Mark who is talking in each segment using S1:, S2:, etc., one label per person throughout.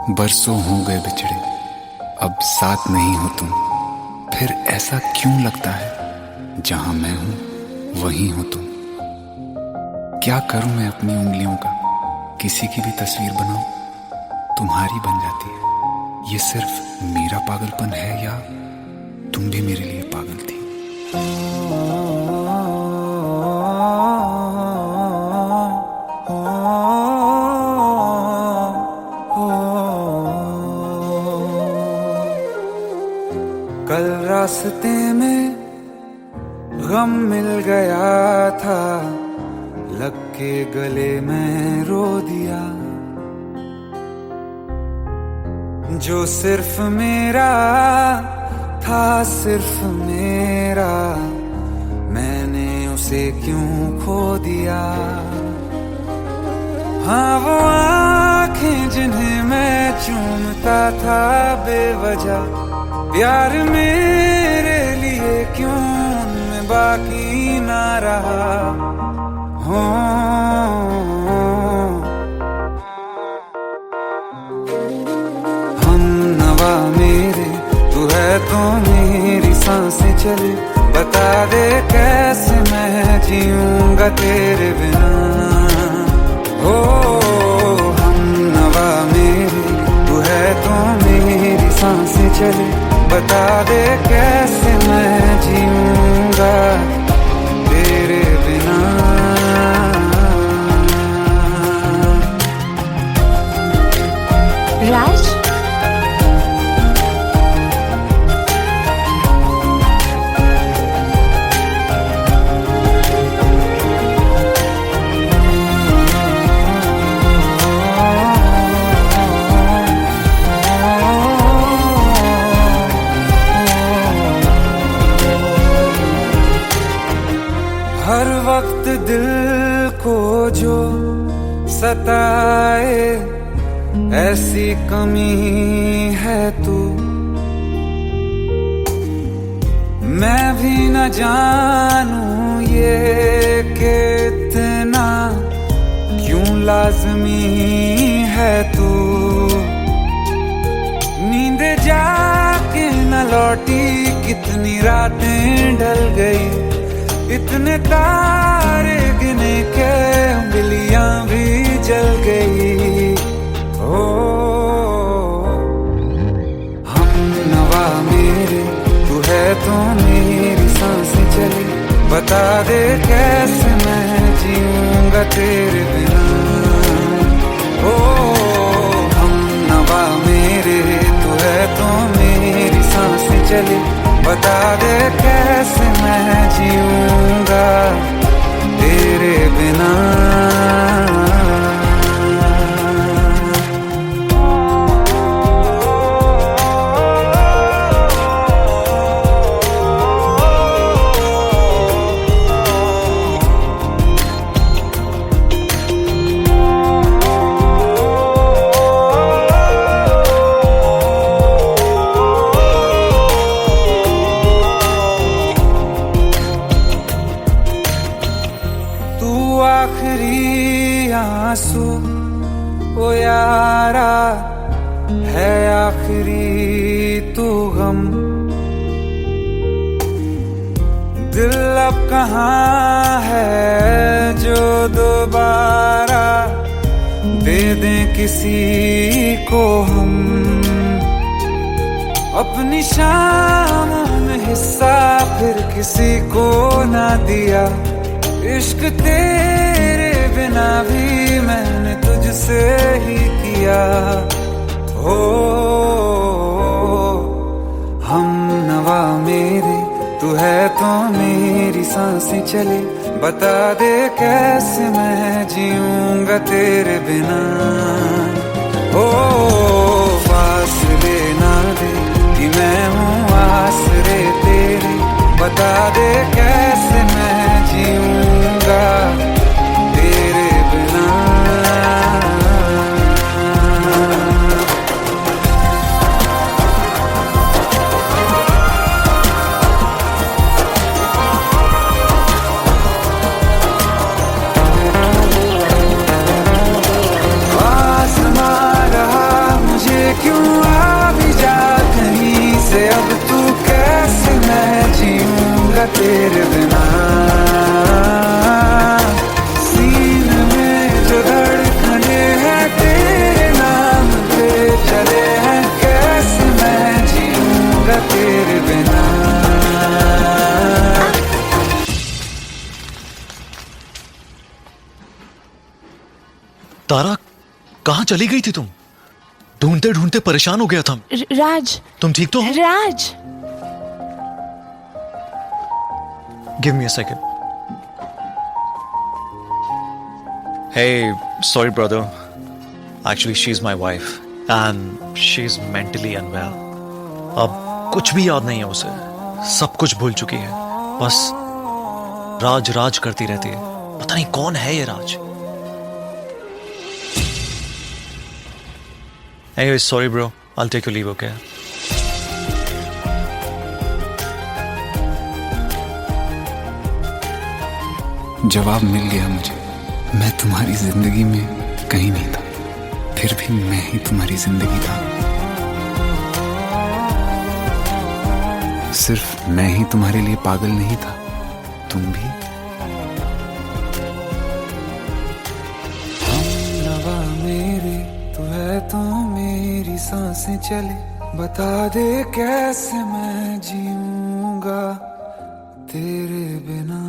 S1: बरसों हो गए बिछड़े, अब साथ नहीं हो तुम। फिर ऐसा क्यों लगता है जहां मैं हूं वहीं हो तुम। क्या करूं मैं अपनी उंगलियों का, किसी की भी तस्वीर बनाऊं तुम्हारी बन जाती है। ये सिर्फ मेरा पागलपन है या तुम भी मेरे लिए पागल थी।
S2: कल रास्ते में गम मिल गया था, लग के गले में रो दिया। जो सिर्फ मेरा था, सिर्फ मेरा, मैंने उसे क्यों खो दिया। हाँ वो आँखें जिन्हें मैं चूमता था बेवजह, प्यार मेरे लिए क्यों उनमें बाकी ना रहा। हो हम नवा मेरे, तू है तो मेरी सांसें चले। बता दे कैसे मैं जीऊंगा तेरे बिना। हो हम नवा मेरे, तू है तो मेरी सांसें चले। बता दे कैसे मैं जीऊंगा तेरे बिना।
S3: राज,
S2: हर वक्त दिल को जो सताए, ऐसी कमी है तू। मैं भी न जानूं ये कि इतना क्यों लाज़मी है तू। नींद जाके न लौटी, कितनी रातें ढल गई। इतने तारे गिने के उंगलियां भी जल गई। ओ हम नवा मेरे, तू है तो मेरी सांसें चली। बता दे कैसे मैं जीऊंगा तेरे बिना। ओ हम नवा मेरे, तू है तो मेरी सांसें चली। बता दे कैसे मैं जीऊंगा तेरे बिना। आखिरी आंसू ओ यारा है, आखिरी तू गम। दिल अब कहाँ है जो दोबारा दे दें किसी को हम। अपनी शामों में हिस्सा फिर किसी को ना दिया। इश्क तेरे बिना भी मैंने तुझसे ही किया। हो हम नवा मेरे, तू है तो मेरी सांसें चली। बता दे कैसे मैं जीऊंगा तेरे बिना। ओ फासले ना दे कि मैं हूँ आसरे तेरे। बता दे कैसे मैं जीऊंगा तेरे बिना। आसमां रहा मुझे
S3: तारा, कहाँ चली गई थी तुम? ढूंढते ढूंढते परेशान हो गया था।
S4: राज,
S3: तुम ठीक तो हो?
S4: Raj.
S3: Give me a second. Hey, sorry brother. Actually, she's my wife and she's mentally unwell. अब कुछ भी याद नहीं है उसे, सब कुछ भूल चुकी है। बस राज राज करती रहती है। पता नहीं कौन है ये राज। Anyway, sorry bro. I'll take your leave, okay?
S1: जवाब मिल गया मुझे। मैं तुम्हारी जिंदगी में कहीं नहीं था, फिर भी मैं ही तुम्हारी जिंदगी था। सिर्फ मैं ही तुम्हारे लिए पागल नहीं था, तुम भी।
S2: हमनवा मेरी तू है तो मेरी सांसें चले, बता दे कैसे मैं जीऊंगा तेरे बिना।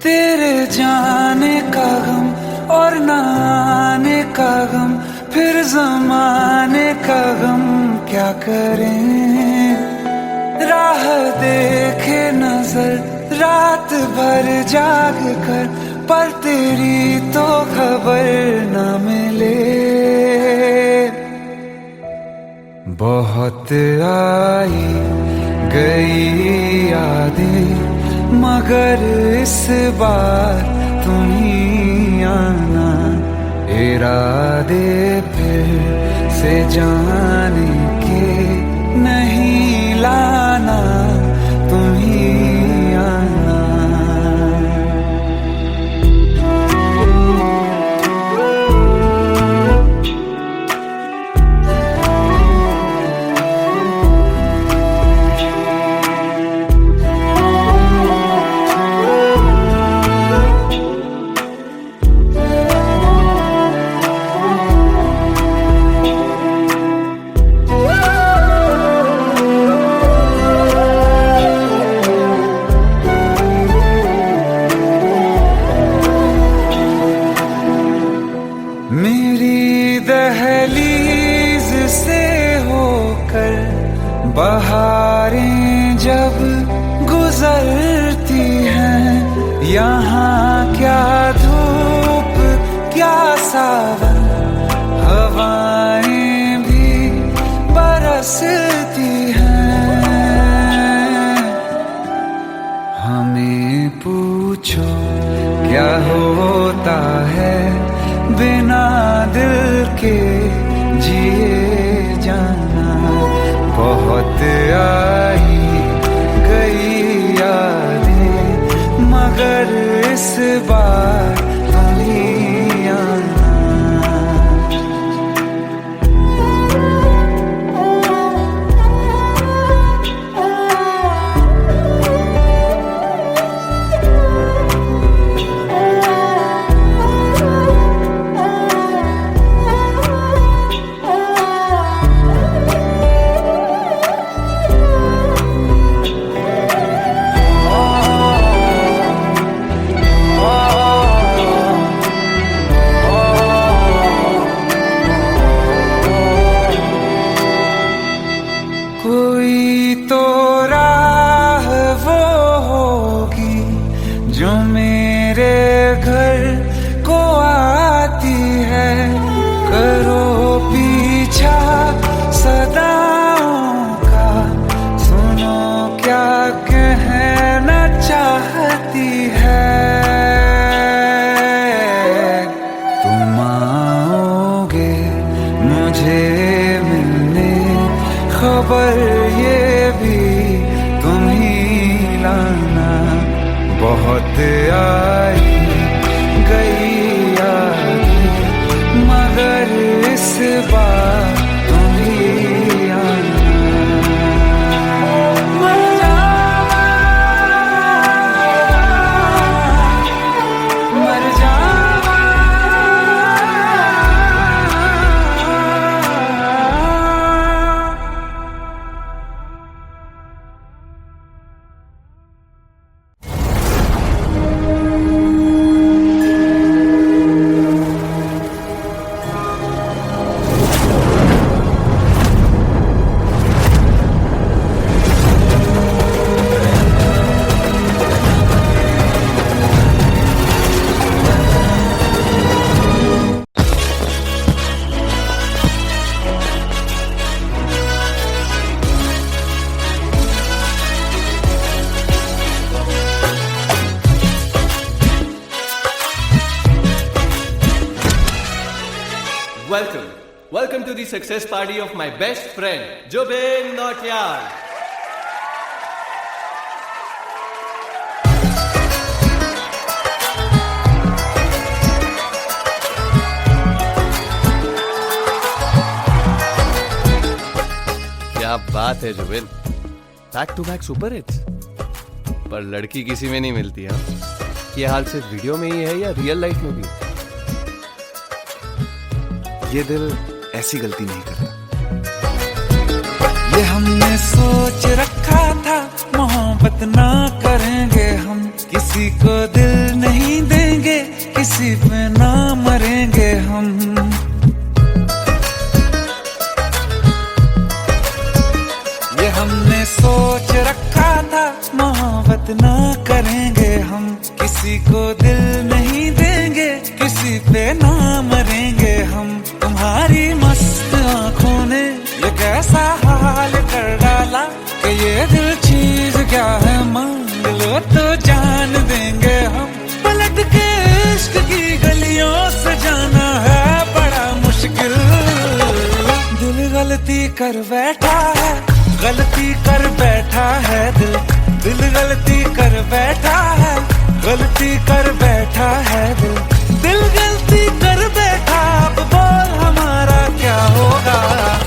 S2: तेरे जाने का गम और न आने का गम, फिर जमाने का गम क्या करें। राह देखे नजर रात भर जाग कर, पर तेरी तो खबर न मिले। बहुत आई गई यादें, मगर इस बार तुम ही आना। इरादे फिर से जाने के नहीं लाना, तुम ही आना। मेरी दहलीज से होकर बहारें जब गुजरती हैं, यहाँ क्या धूप क्या सावन, हवाएं भी बरसती हैं। हमें पूछो क्या होता है बिना दिल के जिए जाना। बहुत आई गई यादें, मगर इस बार तुम ही आना। इस बार तुम ही आना। मर जावा, मर जावा।
S4: Welcome to the success party of my best friend, Jobin Nautiyal. क्या बात है Zubin, back to back super hits. पर लड़की किसी में नहीं मिलती है। ये हाल सिर्फ वीडियो में ही है या रियल लाइफ में भी?
S1: ये दिल ऐसी गलती नहीं करता।
S2: ये हमने सोच रखा था मोहब्बत ना करेंगे हम, किसी को दिल नहीं देंगे, किसी पे ना मरेंगे हम। ये हमने सोच रखा था मोहब्बत ना करेंगे हम, किसी को दिल नहीं देंगे, किसी पे ना मरेंगे हम। तुम्हारी मस्त आंखों ने ये कैसा हाल कर डाला कि ये दिल चीज क्या है मांग लो तो जान देंगे हम। पलट के इश्क की गलियों से जाना है बड़ा मुश्किल। दिल गलती कर बैठा है, गलती कर बैठा है दिल। दिल गलती कर बैठा है, गलती कर बैठा है दिल। दिल गलती कर बैठा, अब बोल हमारा क्या होगा?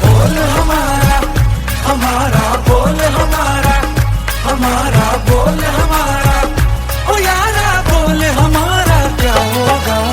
S2: बोल हमारा, हमारा बोल हमारा, हमारा बोल हमारा। ओ यारा बोल हमारा क्या होगा?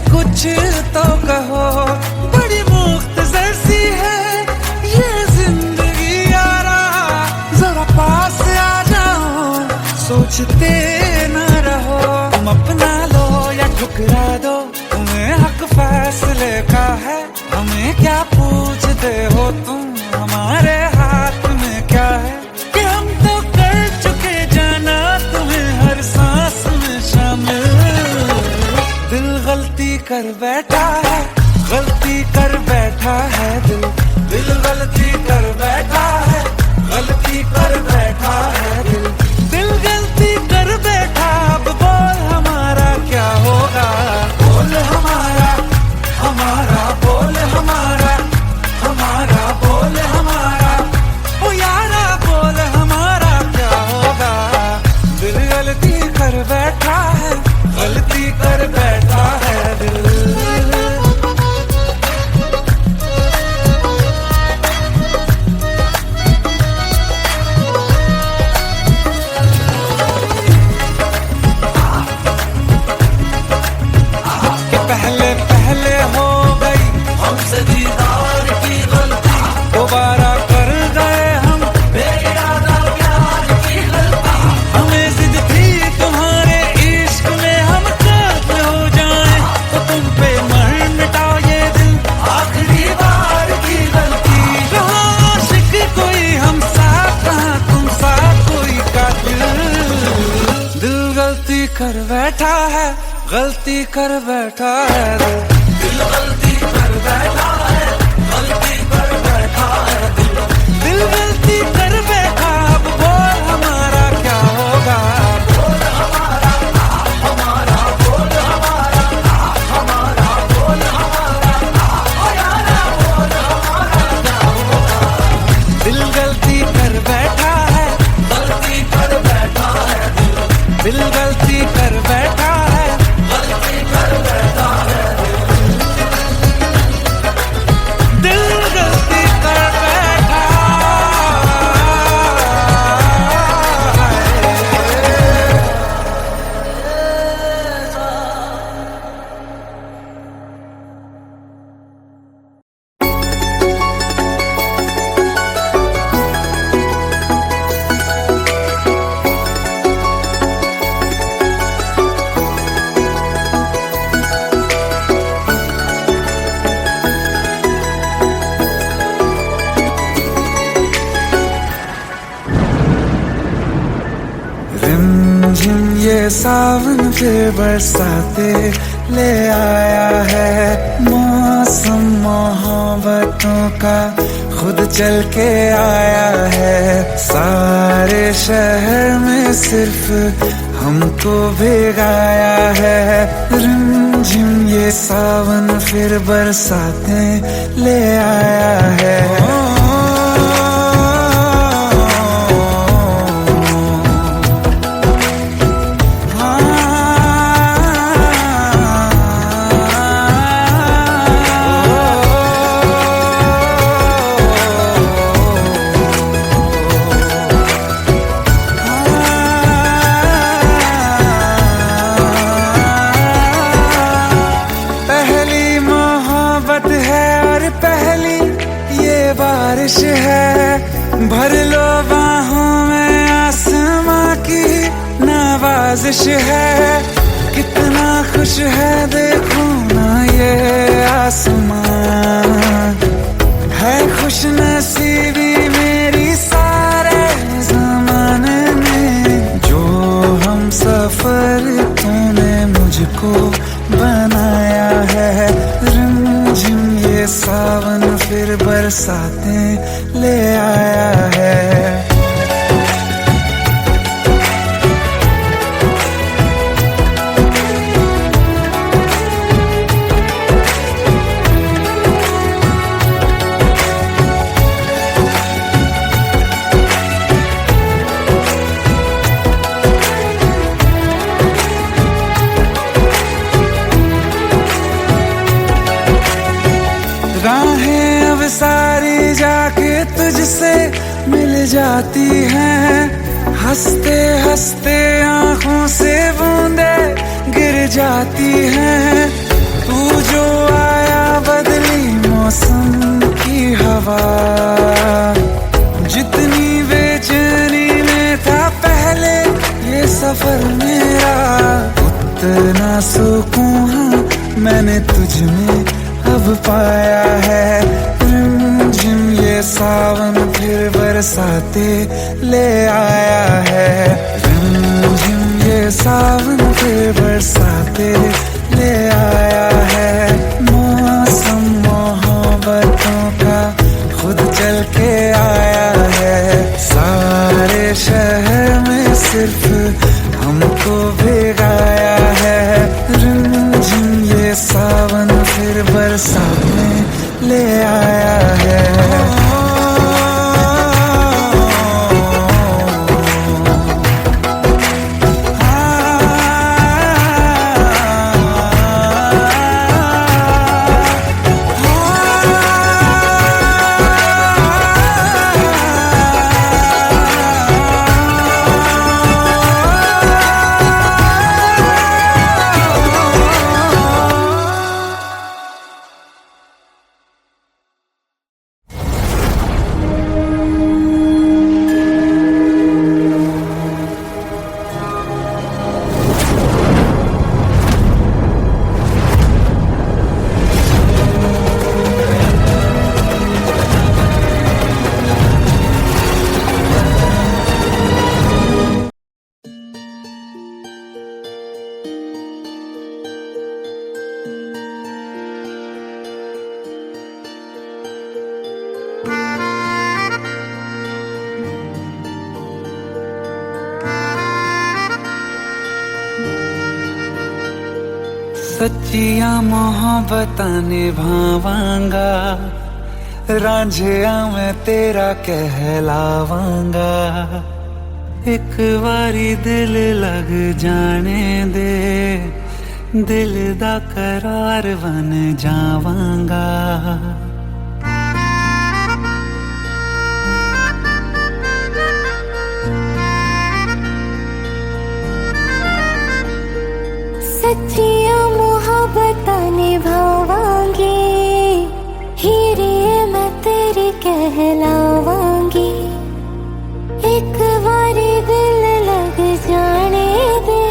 S2: कुछ तो कहो, बड़ी मुख्तसर सी है ये जिंदगी यारा। जरा पास आ जाओ, सोचते न रहो। तुम अपना लो या ठुकरा दो, तुम्हें हक फैसले का है। हमें क्या पूछते हो तुम, हमारे हाथ में क्या है कि हम तो कर चुके जाना तुम्हें हर सांस में शामिल। दिल गलती कर बैठा है, गलती कर बैठा है दिल। दिल गलती कर बैठा है, गलती कर बैठा है दिल। दिल गलती कर बैठा, अब बोल हमारा क्या होगा? बोल हमारा, हमारा बोल हमारा, हमारा बोल हमारा। ओ यारा बोल हमारा क्या होगा? दिल गलती कर बैठा है, गलती कर बैठा है दिल। कि पहले पहले हो गई हमसे दीदार की गलती, दोबारा कर गए हम बेइरादा प्यार की गलती। हमें जिद थी तुम्हारे इश्क में हम काबिल हो जाएं, तो तुम पे मर मिटाओ ये दिल, आखिरी बार की गलती। कहाँ आशिक कोई हम साथ, कहाँ तुम साथ कोई कातिल। दिल गलती कर बैठा है, गलती कर बैठा है दिल। दिल गलती कर बैठा है, गलती कर बैठा ये सावन फिर बरसाते ले आया है। मौसम मोहब्बतों का खुद चल के आया है। सारे शहर में सिर्फ हमको भिगाया है। रिमझिम ये सावन फिर बरसाते ले आया है। बारिश है भर लो बाहों में, आसमां की नवाजिश है। कितना खुश है देखो ना ये आसमां, है खुश नसीबी मेरी सारे जमाने में। जो हम सफर तूने मुझको बनाया है। रिमझिम ये सावन फिर बरसाते ले आया है। राहें अब सारी जाके तुझसे मिल जाती हैं। हंसते हंसते आंखों से बूंदे गिर जाती हैं। तू जो आया बदली मौसम की हवा, जितनी बेचैनी में था पहले ये सफर मेरा, उतना सुकून मैंने तुझ में अब पाया है। रिमझिम ये सावन फिर बरसाते ले आया है। रिमझिम ये सावन फिर बरसाते ले आया है। मौसम मोहब्बतों का खुद चल के आया है। सारे शहर में सिर्फ हमको भिगाया है। रिमझिम ये सावन फिर बरसाते ले आया है। सच्चिया मोहब्बतां निभावांगा, रांझिया मैं तेरा कहलावांगा। एक बारी दिल लग जाने दे, दिल दा करार बन जावांगा।
S5: सच्चिया मोहब्बतां निभावांगी, हीरे मैं तेरी कहलावांगी। एक बारी दिल लग जाने दे,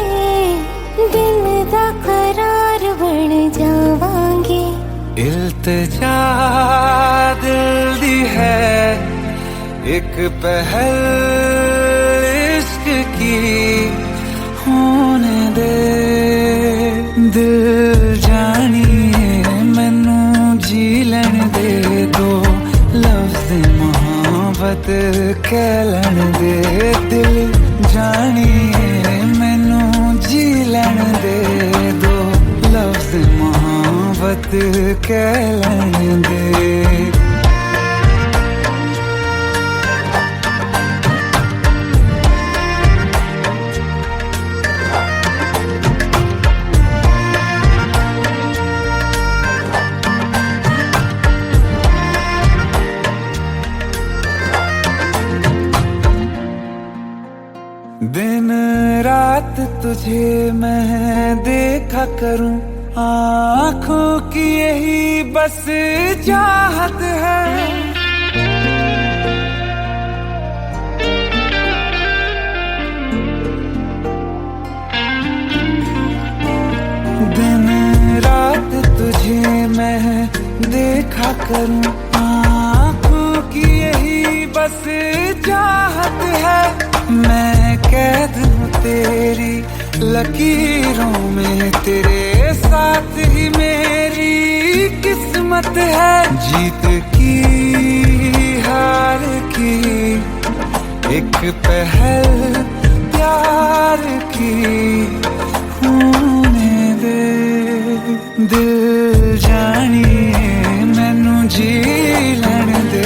S5: दिल दा करार बन जावांगी।
S2: इल्तिजा दिल दी है एक पहल इश्क की, होने दे दिल जानिए मैनू जी लैण दे दो लफ्ज़ मोहब्बत कह लैण दे दिल जानिए मैनू जी लैण दे दो लफ्ज़ मोहब्बत कह लैण दे दिन रात तुझे मैं देखा करूं आँखों की यही बस चाहत है दिन रात तुझे मैं देखा करूं आँखों की यही बस चाहत है मैं कैद हूँ तेरी लकीरों में तेरे साथ ही मेरी किस्मत है जीत की हार की एक पहल प्यार की होने दे दिल जानिए मैनू जी लैण दे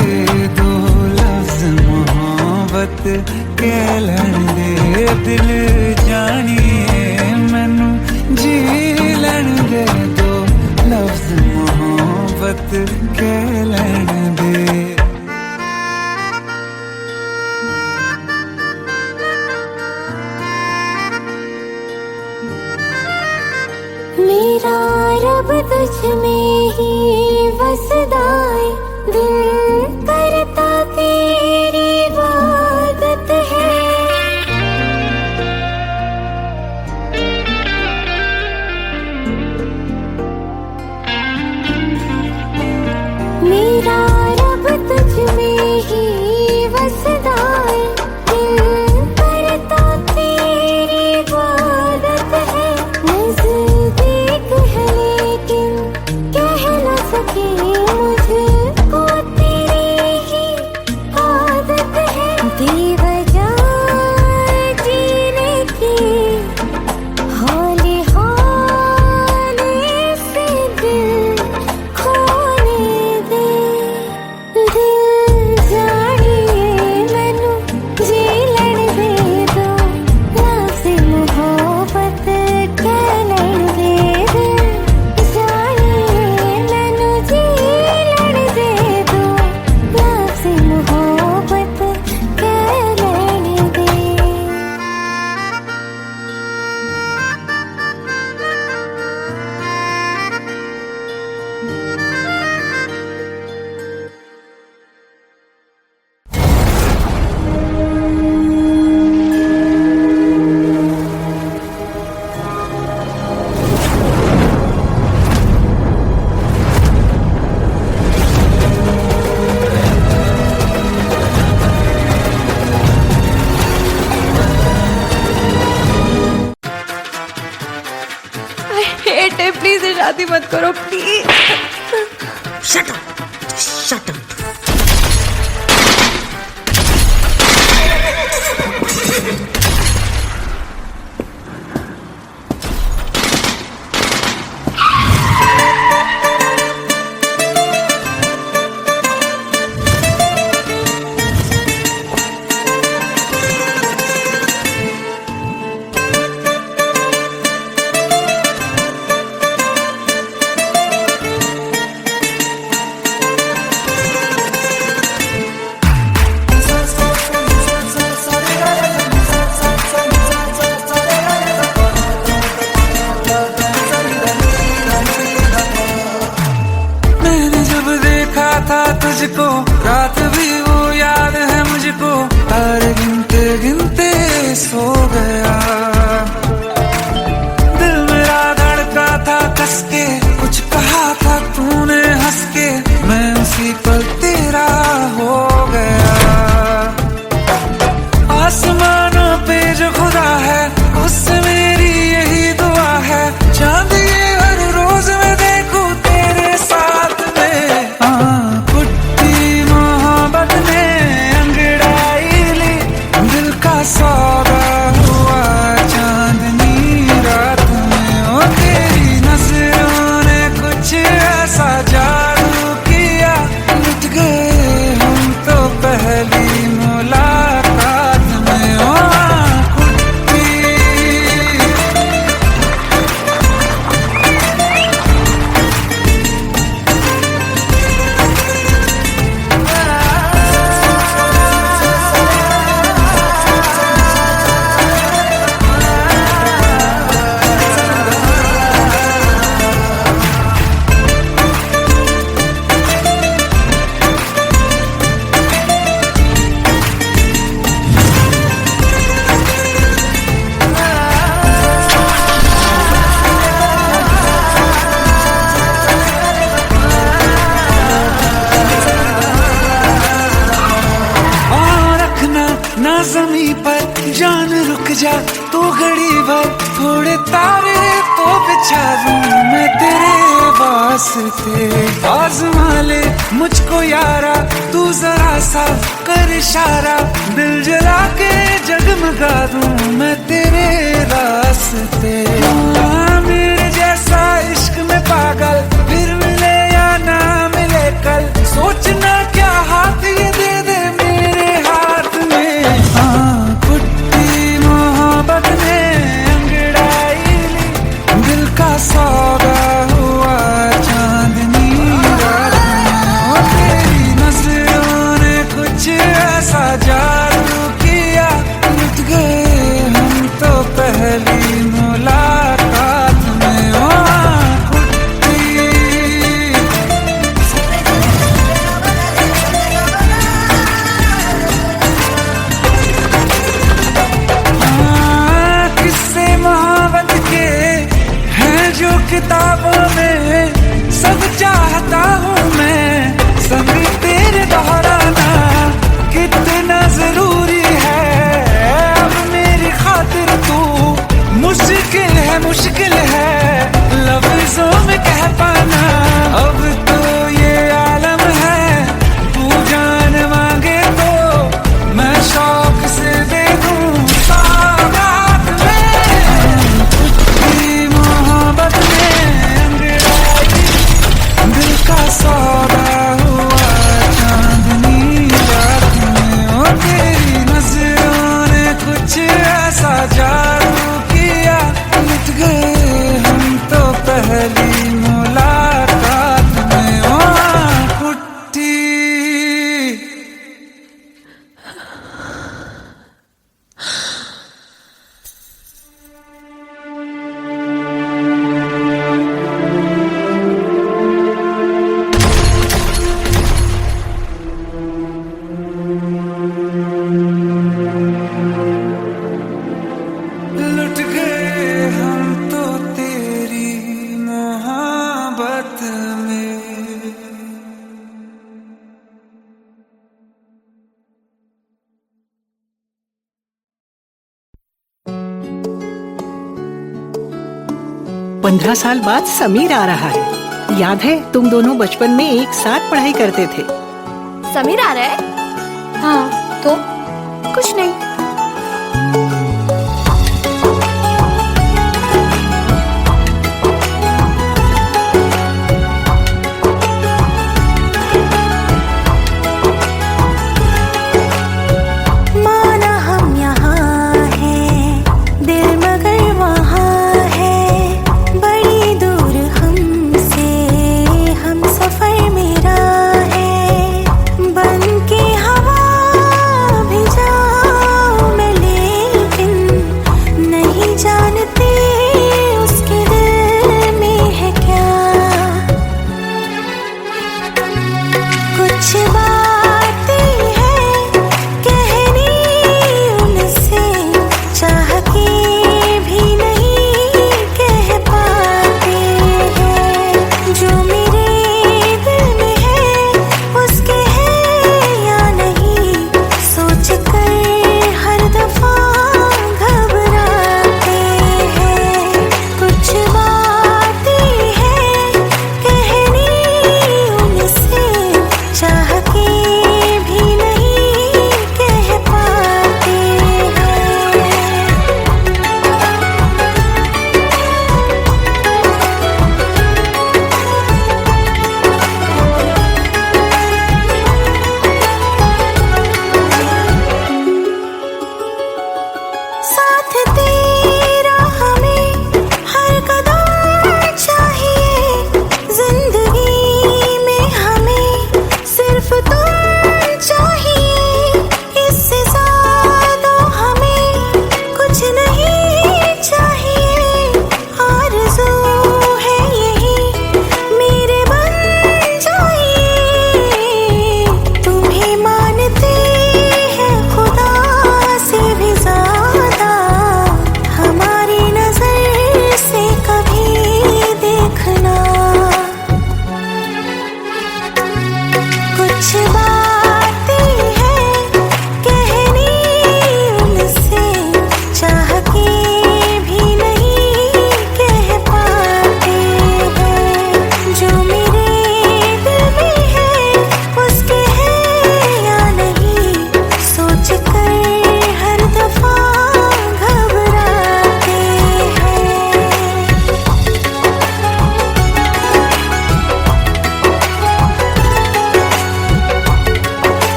S2: दो लफ्ज़ मोहब्बत कह लैण दे दिल जानिए मैनू जी लैण दे दो लफ्ज़ मोहब्बत कह लैण दे
S5: मेरा रब तुझ में ही वसदा है दिल करता तेरी इबादत है मेरा रब तुझ में ही वसदा है दिल करता तेरी इबादत है नज़दीक है लेकिन कह न सके मुझको तेरी ही आदत है बेवजह जीने की हौले हौले से दिल खोने दे दिल जानिए मैनू जी लैण दे दो लफ्ज़ मोहब्बत कह लैण दे दिल जानिए मैनू जी लैण दे दो लफ्ज़ मोहब्बत कह लैण दे
S6: हेट है प्लीज ये शादी मत करो please
S7: Shut up! Shut up!
S2: था तुझको रात भी वो याद है मुझको तारे गिनते गिनते सो गया दिल मेरा धड़का था कस के कुछ कहा था तूने हंस के मैं उसी पल तेरा हो गया आसमानों पे जो खुदा है उससे मेरी यही जमी पर जान रुक जा तू घड़ी भर, थोड़े तारे तो बिछा दूं मैं तेरे वास्ते। आज़मा ले मुझको यारा तू जरा सा कर इशारा, दिल जला के जगमगा दूं मैं तेरे रास्ते। मेरे जैसा इश्क में पागल फिर मिले या ना मिले कल, सोचना क्या हाथ ये दे दे मेरे हाथ में। कुट्टी मोहब्बत ने अंगड़ाई ली, दिल का सौदा हुआ चांदनी रात में। तेरी नजरों ने कुछ ऐसा जादू किया, लुट गए हम तो पहली मुलाकात में। कुट्टी किस्से मोहब्बत के हैं जो किताबों में, सब चाहता हूँ मैं संग तेरे दोहराना, कितना जरूरी है अब मेरी खातिर तू। मुश्किल है लफ्जों में कह पाना, अब तो ये आलम है तू जान मांगे तो मैं शौक से दे दूं सौगात में। तेरी मोहब्बत में अंगड़ाई, दिल का सौदा हुआ चांदनी रात में। तेरी नजरों ने कुछ ऐसा जादू किया, लुट गए हम तो पहली मुलाकात में। कुट्टी लुट गए हम तो तेरी मोहब्बत में।
S8: पंद्रह साल बाद समीर आ रहा है। याद है तुम दोनों बचपन में एक साथ पढ़ाई करते थे।
S6: समीर आ रहा है? हाँ तो कुछ नहीं।
S5: माना हम यहाँ हैं, दिल मगर वहाँ है, बड़ी दूर हमसे हम सफर मेरा है। बन के हवा भी जा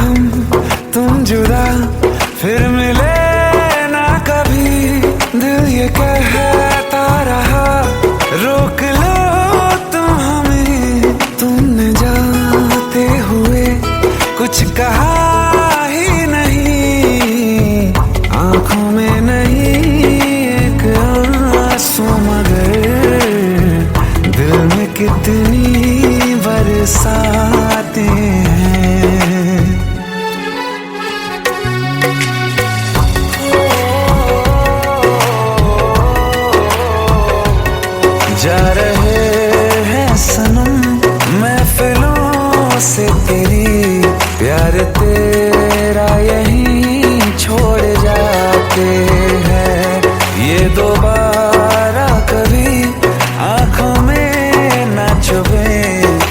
S2: हम तुम जुदा फिर मिले ना कभी, दिल ये कहता रहा रोक लो तुम हमें, तुमने जाते हुए कुछ कहा ही नहीं, आंखों में नहीं एक आंसू मगर दिल में कितनी बरसाते हैं। जा रहे हैं सनम महफिलों से तेरी, प्यार तेरा यहीं छोड़ जाते हैं, ये दोबारा कभी आंखों में ना चुभे,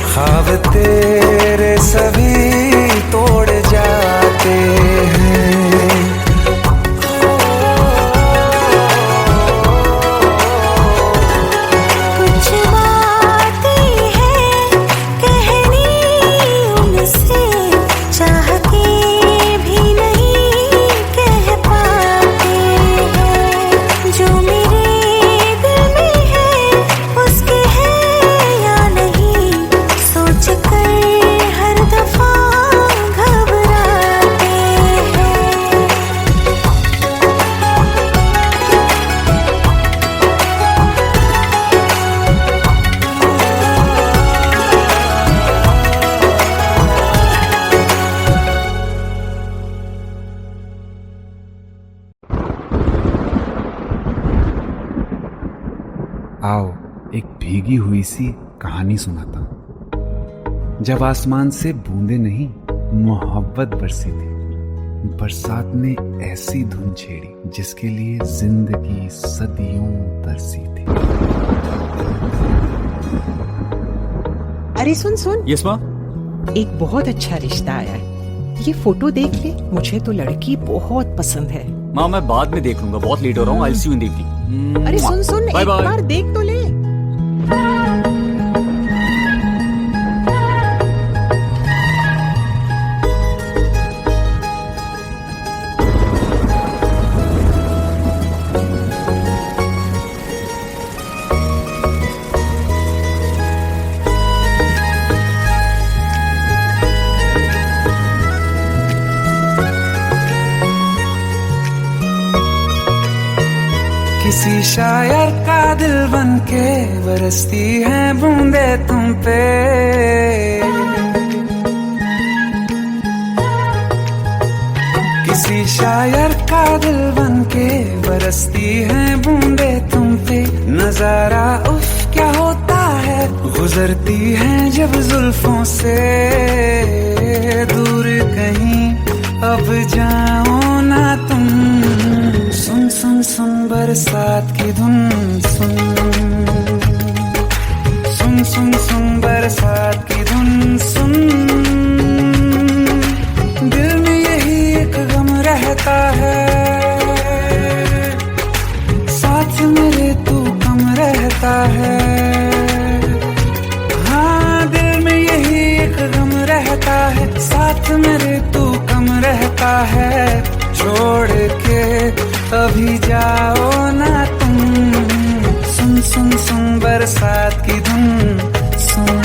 S2: ख्वाब तेरे सभी तोड़ जाते हैं।
S5: कुछ बातें हैं कहनी उनसे, चाह के भी नहीं कह पाते हैं, जो मेरे दिल में है उसके है या नहीं, सोच कर हर दफा घबराते हैं।
S1: आओ एक भीगी हुई सी कहानी सुनाता हूं। जब आसमान से बूंदे नहीं मोहब्बत बरसी थी, बरसात ने ऐसी धुन छेड़ी जिसके लिए जिंदगी सदियों तरसी थी।
S8: अरे सुन सुन,
S9: यस माँ।
S8: एक बहुत अच्छा रिश्ता आया है, ये फोटो देख ले, मुझे तो लड़की बहुत पसंद है।
S9: माँ मैं बाद में देख लूंगा, बहुत लेट हो रहा हूँ। आई सी यू इन द इवनिंग।
S8: अरे सुन सुन,
S9: बाय
S8: एक
S9: बाय।
S8: बार देख तो ले।
S2: किसी शायर का दिल बन के बरसती है बूंदे तुम पे, किसी शायर का दिल बन के बरसती है बूंदे तुम पे, नजारा उफ क्या होता है, गुजरती है जब जुल्फों से दूर कहीं अब जाओ ना तुम, सुन सुन सुन बरसात की धुन, सुन सुन सुन सुन बरसात की धुन, सुन दिल में यही एक गम रहता है, साथ मेरे तू कम रहता है, हाँ दिल में यही एक गम रहता है, साथ मेरे तू कम रहता है, छोड़ के अभी जाओ ना तुम, सुन सुन सुन बरसात की धुन, सुन।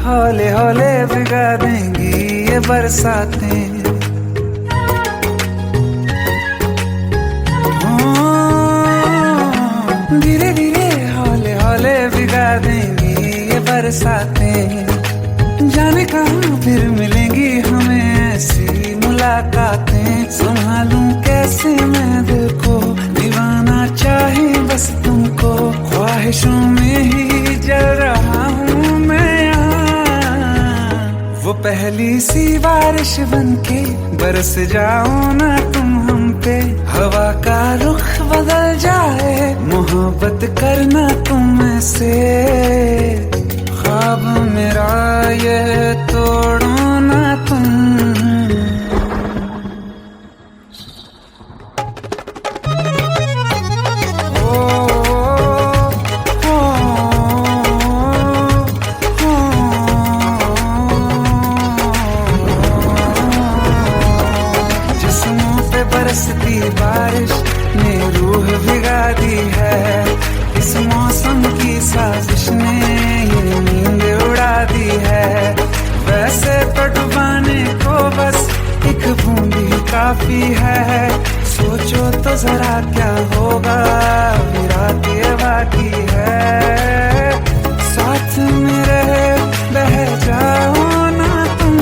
S2: हौले हौले भिगा देंगी ये बरसातें, धीरे धीरे हौले हौले भिगा देंगी ये बरसातें, बरसातें, जाने कहाँ फिर मिलेंगी हमें ऐसी मुलाकातें। संभालूं कैसे मैं दिल को, दीवाना चाहे बस तुमको, ख्वाहिशों में ही जल रहा हूँ मैं यहाँ। वो पहली सी बारिश बनके बरस जाओ ना तुम हम पे, हवा का रुख बदल जाए, मोहब्बत करना तुम से। ख्वाब मेरा ये तोड़ो ना तुम। जिस्मों पे बरसती बारिश ने रूह भिगा दी है, इस मौसम की साजिश ने ये नींद उड़ा दी है। वैसे तो डुबाने को बस एक बूंद ही काफी है, सोचो तो जरा क्या होगा, रात ये बाकी है। साथ में रहे बह जाओ ना तुम।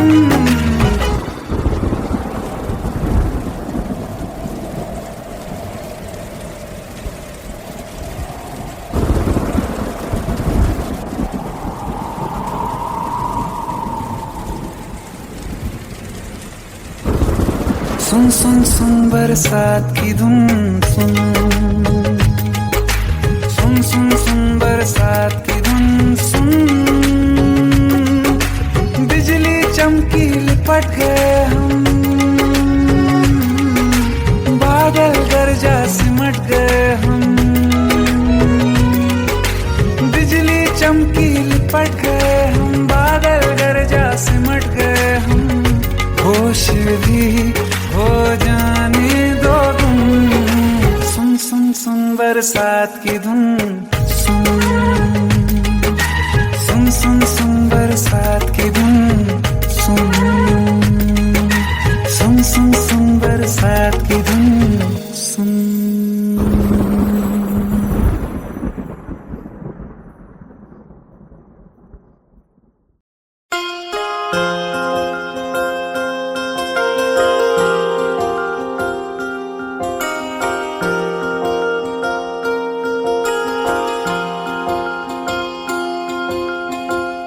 S2: सुन सुन सुन बरसात की धुन सुन, सुन सुन सुन बरसात की धुन सुन। बिजली चमकी लिपट गए हम, बादल गरजा सिमट गए हम। बिजली चमकी लिपट गए हम, बादल गरजा सिमट गए हम। होश भी हो जाने दो तुम, सुन सुन सुन बरसात की धुन सुन, सुन सुन सुन बरसात की धुन सुन, सुन सुन सुन बरसात की धुन सुन।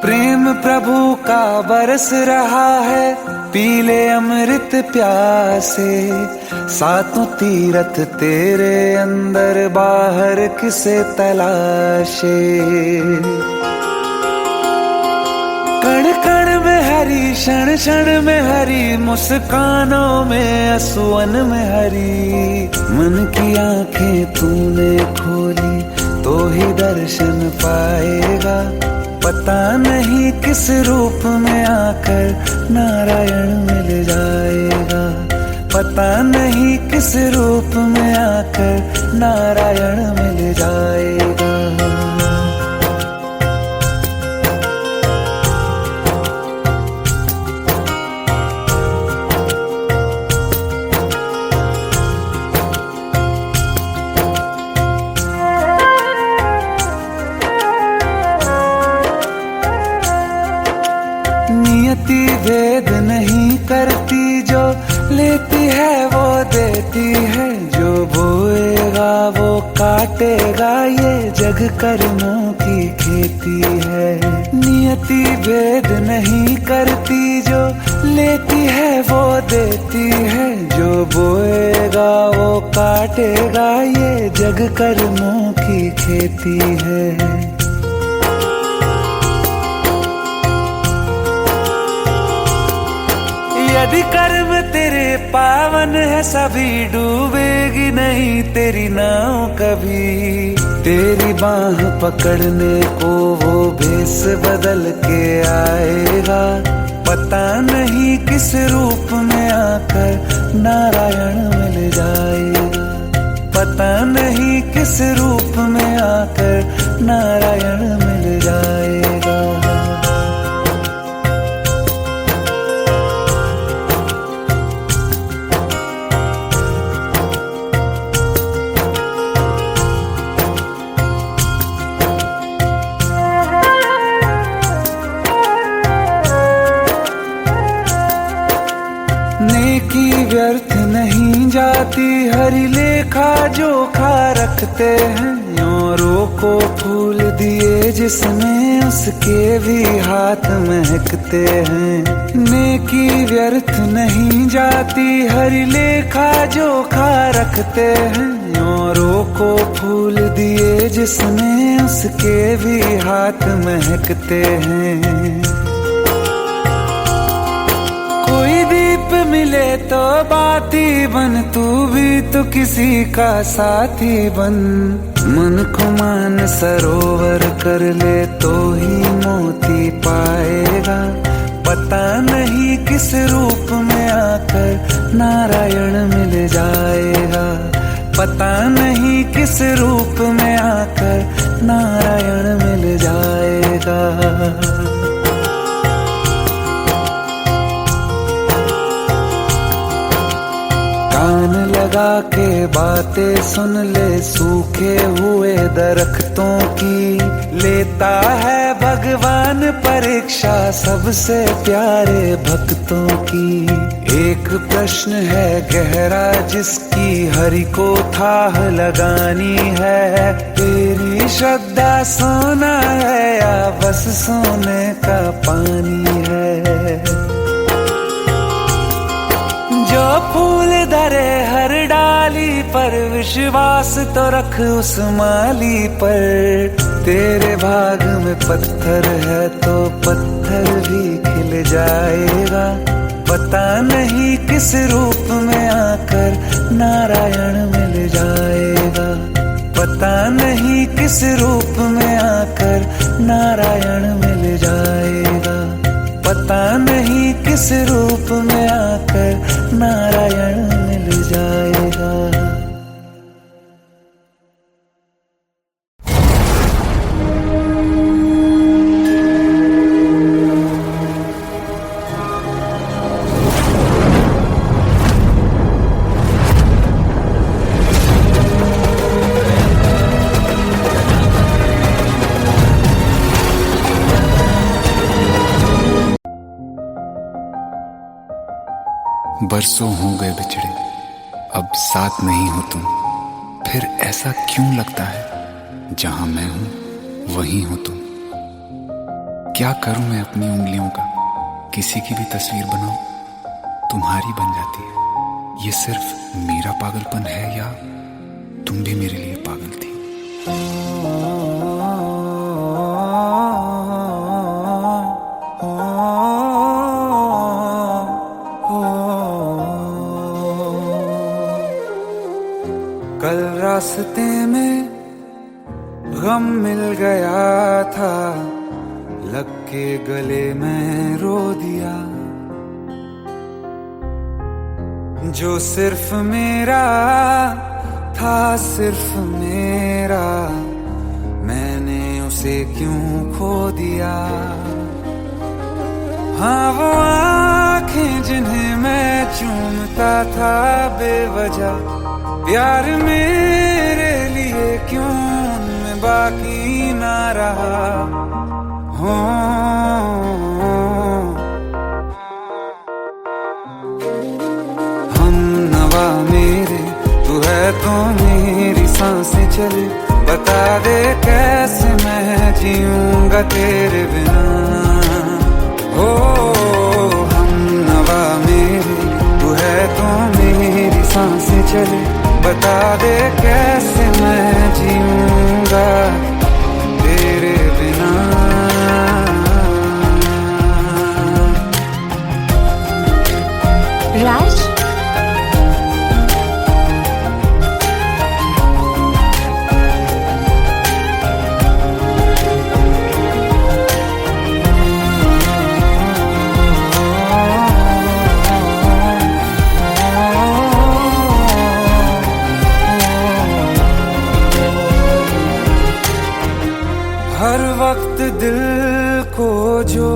S2: प्रेम प्रभु का बरस रहा है, पीले अमृत प्यासे। सातों तीरथ तेरे अंदर, बाहर किसे तलाशे। कण कण में हरी, क्षण क्षण में हरी, मुस्कानों में असुवन में हरी। मन की आंखें तूने खोली तो ही दर्शन पाएगा, पता नहीं किस रूप में आकर नारायण मिल जाएगा। पता नहीं किस रूप में आकर नारायण मिल जाएगा। नियति भेद नहीं करती, जो लेती है वो देती है। जो बोएगा वो काटेगा, ये जग कर्मों की खेती है। नियति भेद नहीं करती, जो लेती है वो देती है। जो बोएगा वो काटेगा, ये जग कर्मों की खेती है। यदि कर्म तेरे पावन है, सभी डूबेगी नहीं तेरी नाव कभी। तेरी बाह पकड़ने को वो भेष बदल के आएगा, पता नहीं किस रूप में आकर नारायण मिल जाएगा। पता नहीं किस रूप में आकर नारायण मिल जाएगा। व्यर्थ नहीं जाती, हरी लेखा जोखा रखते हैं। औरों को फूल दिए जिसने, उसके भी हाथ महकते हैं। नेकी व्यर्थ नहीं जाती, हरी लेखा जोखा रखते हैं। औरों को फूल दिए जिसने, उसके भी हाथ महकते हैं। कोई दीप मिले तो बाती बन, तू भी तो किसी का साथी बन। मन को मान सरोवर कर ले तो ही मोती पाएगा। पता नहीं किस रूप में आकर नारायण मिल जाएगा। पता नहीं किस रूप में आकर नारायण मिल जाएगा। कान लगा के बातें सुन ले सूखे हुए दरख्तों की। लेता है भगवान परीक्षा सबसे प्यारे भक्तों की। एक प्रश्न है गहरा जिसकी हरि को थाह लगानी है। तेरी श्रद्धा सोना है या बस सोने का पानी है। जो फूल धरे हर डाली पर, विश्वास तो रख उस माली पर। तेरे भाग में पत्थर है तो पत्थर भी खिल जाएगा। पता नहीं किस रूप में आकर नारायण मिल जाएगा। पता नहीं किस रूप में आकर नारायण मिल जाएगा। पता नहीं किस रूप में आकर नारायण मिल जाएगा।
S1: बरसों हो गए बिछड़े, अब साथ नहीं हो तुम। फिर ऐसा क्यों लगता है जहां मैं हूं वहीं हो तुम। क्या करूं मैं अपनी उंगलियों का, किसी की भी तस्वीर बनाऊं तुम्हारी बन जाती है। ये सिर्फ मेरा पागलपन है या तुम भी मेरे लिए पागल थी।
S2: कल रास्ते में गम मिल गया था, लग के गले में रो दिया। जो सिर्फ मेरा था, सिर्फ मेरा, मैंने उसे क्यों खो दिया। हाँ वो आँखें जिन्हें मैं चूमता था बेवजह, प्यार मेरे लिए क्यों उनमें बाकी ना रहा। हो हम नवा मेरे, तू है तो मेरी सांसें चले। बता दे कैसे मैं जीऊंगा तेरे बिना। हो हम नवा मेरे, तू है तो मेरी सांसें चले। बता दे कैसे मैं जीऊंगा तेरे बिना।
S6: राज,
S2: हर वक्त दिल को जो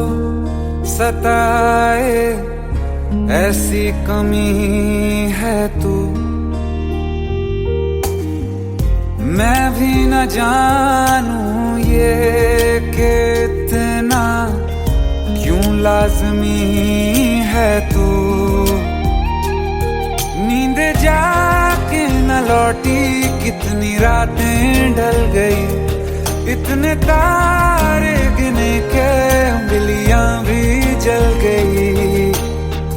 S2: सताए, ऐसी कमी है तू। मैं भी न जानूं ये कि इतना क्यों लाज़मी है तू। लौटी, कितनी रातें ढल गई, इतने तारे गिने के उंगलियां भी जल गई।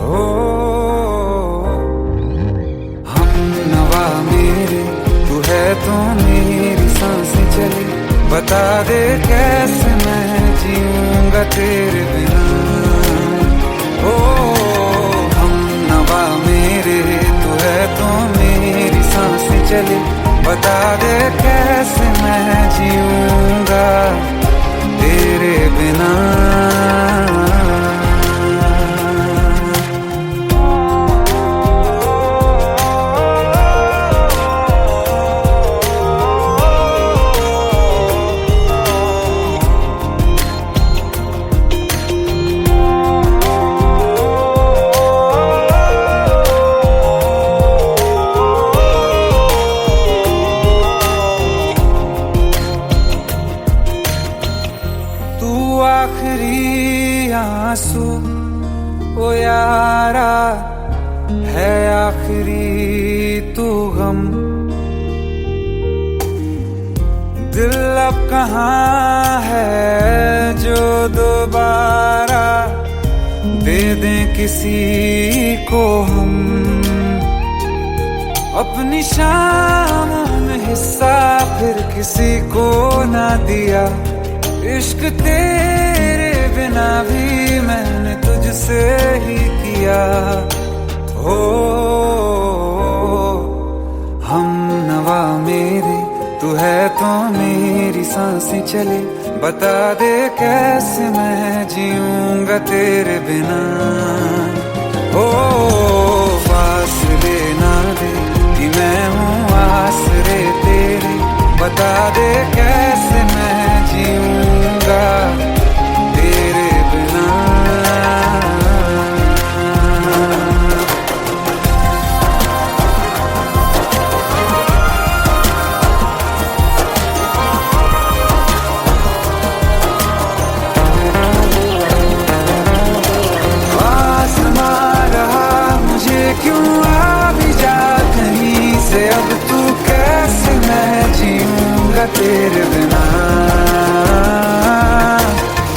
S2: ओ हम नवा मेरे, तू है तो मेरी सांसें चली, बता दे कैसे मैं जीऊंगा तेरे बिना। ओ हम नवा मेरे, तू है तो मेरी सांसें चली, बता दे कैसे मैं जीऊंगा तेरे बिना। आखिरी आंसू ओ यारा है, आखिरी तू गम, दिल अब कहाँ है जो दोबारा दे दें किसी को हम। अपनी शामों में हिस्सा फिर किसी को ना दिया, इश्क तेरे बिना भी मैंने तुझसे ही किया। हो हम नवा मेरे, तू है तो मेरी सांसें चली, बता दे कैसे मैं जीऊंगा तेरे बिना। ओ फासले ना दे कि मैं हूँ आसरे तेरे, बता दे कैसे मैं जीऊंगा तेरे बिना। आसमां रहा मुझे क्यों, आ भी जा कहीं से, अब तू कैसे मैं जीऊंगा तेरे बिना।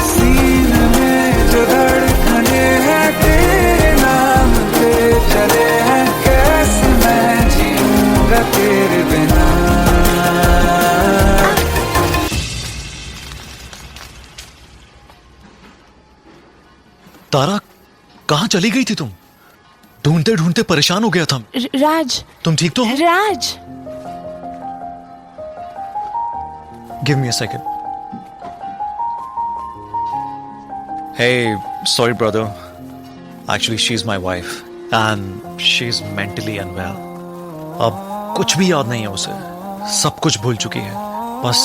S2: सीने में जो धड़कने हैं तेरे नाम पे चले हैं, कैसे मैं जीऊंगा तेरे बिना।
S3: तारा, कहाँ चली गई थी तुम? ढूंढते ढूंढते परेशान हो गया था।
S6: राज,
S3: तुम ठीक तो हो?
S6: राज,
S3: Give me a second. Hey, sorry brother. Actually, she's my wife and she's mentally unwell. अब कुछ भी याद नहीं है उसे, सब कुछ भूल चुकी है, बस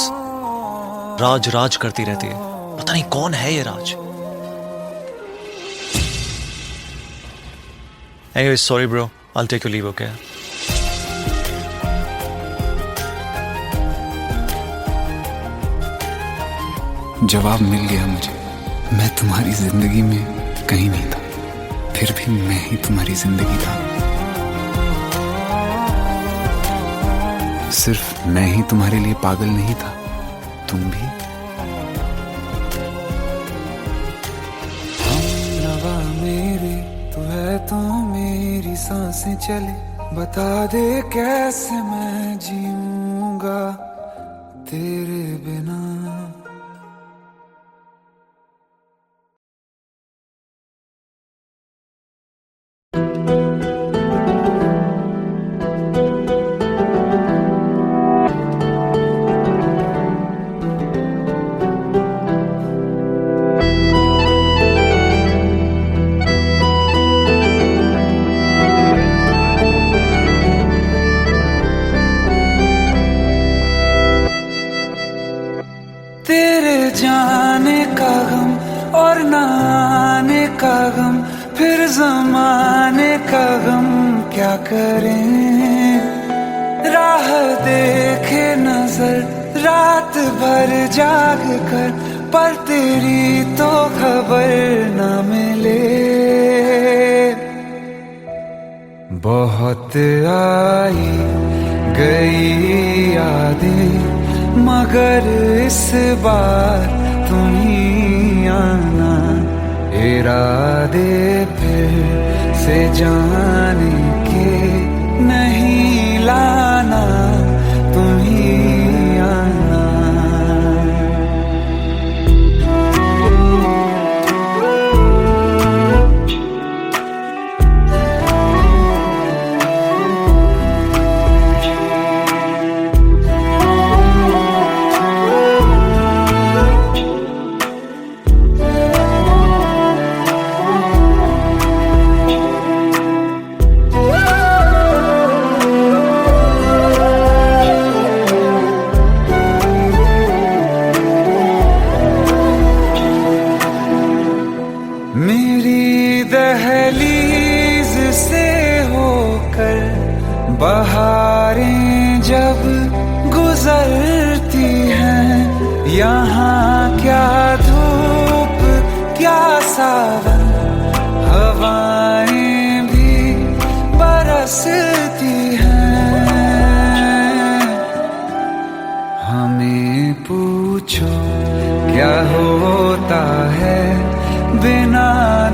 S3: राज राज करती रहती है। पता नहीं कौन है ये राज। Anyway, sorry bro. I'll take your leave, okay?
S1: जवाब मिल गया मुझे, मैं तुम्हारी जिंदगी में कहीं नहीं था, फिर भी मैं ही तुम्हारी जिंदगी था। सिर्फ मैं ही तुम्हारे लिए पागल नहीं था, तुम भी।
S2: हम नवा मेरे, तू है तो मेरी सांसें चली, बता दे कैसे मैं जीऊंगा तेरे बिना। तेरे जाने का गम और न आने का गम, फिर जमाने का गम क्या करें। राह देखे नजर रात भर जाग कर, पर तेरी तो खबर न मिले। बहुत आई गई यादें, मगर इस बार तुम ही आना। इरादे फिर से जाने के नहीं लाना, तुम ही आना। मेरी दहलीज से होकर बहारें जब गुजरती हैं, यहाँ क्या धूप क्या सावन, हवाएं भी बरसती हैं। हमें पूछो क्या होता है बिना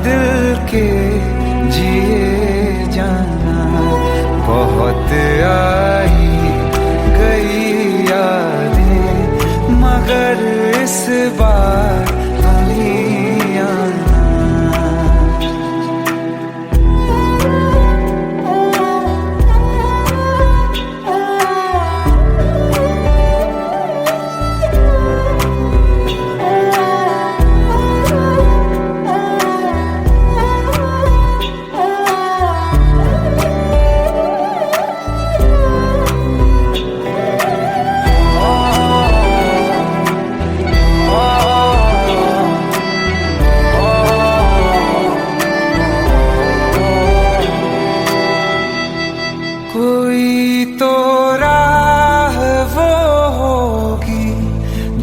S2: दिल के जिए जाना। बहुत आई गई यादें, मगर इस बार तुम ही आना। कोई तो राह वो होगी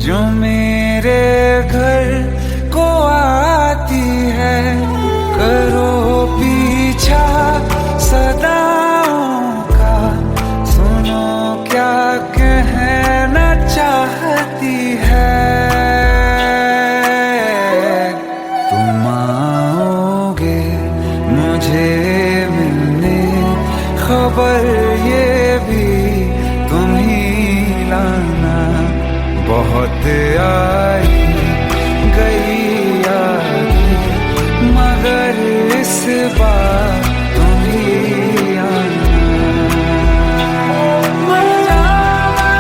S2: जो मेरे घर को आती है। करो पीछा सदाओं का, सुनो क्या कहना चाहती है। तुम आओगे मुझे मिलने, खबर ये भी तुम ही लाना। बहुत आई गई यादें, मगर इस बार तुम ही आना। मर जावा,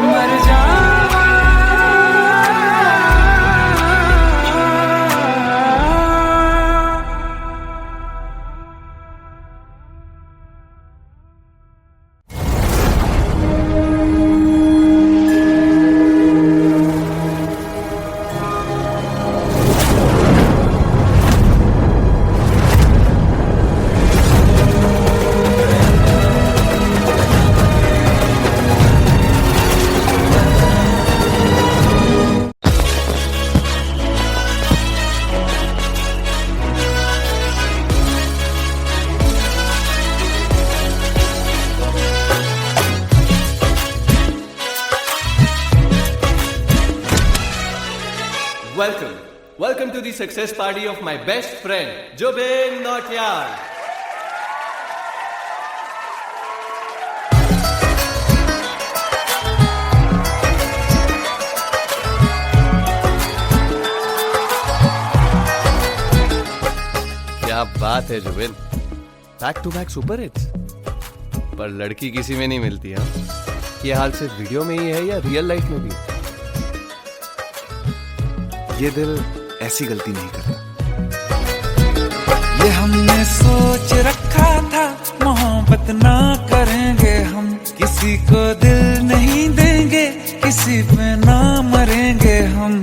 S2: मर जावा।
S4: Welcome to the success party of my best friend, Jobin Nautiyal. क्या बात है Zubin, back to back super hits. पर लड़की किसी में नहीं मिलती है। ये हाल सिर्फ वीडियो में ही है या रियल लाइफ में भी?
S2: ये दिल ऐसी गलती नहीं करता। ये हमने सोच रखा था मोहब्बत ना करेंगे हम, किसी को दिल नहीं देंगे, किसी पे ना मरेंगे हम।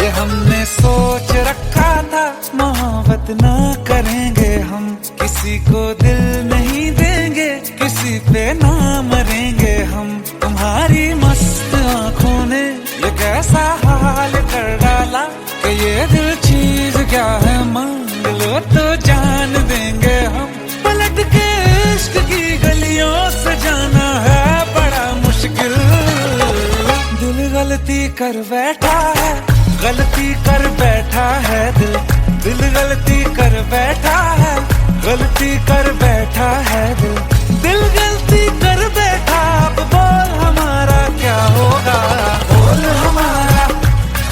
S2: ये हमने सोच रखा था मोहब्बत ना करेंगे हम, किसी को दिल नहीं देंगे, किसी पे ना मरेंगे हम। तुम्हारी मस्त आंखों ने ये कैसा हाल कर डाला कि ये दिल कर बैठा है, गलती कर बैठा है दिल, दिल गलती कर बैठा है, गलती कर बैठा है दिल, दिल गलती कर बैठा। अब बोल हमारा क्या होगा, बोल हमारा,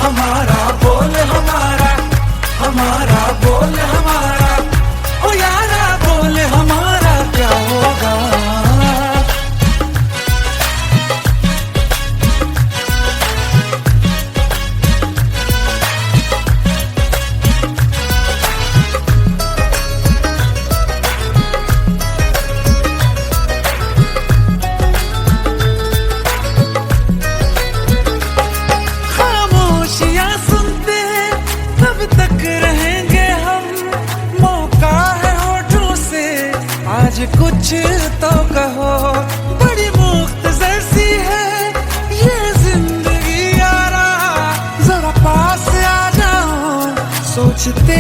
S2: हमारा बोल हमारा, हमारा बोल हमारा, ओ यारा बोल हमारा क्या होगा। कुछ तो कहो, बड़ी मुख्तसर सी है ये जिंदगी यारा, जरा पास आ जाओ, सोचते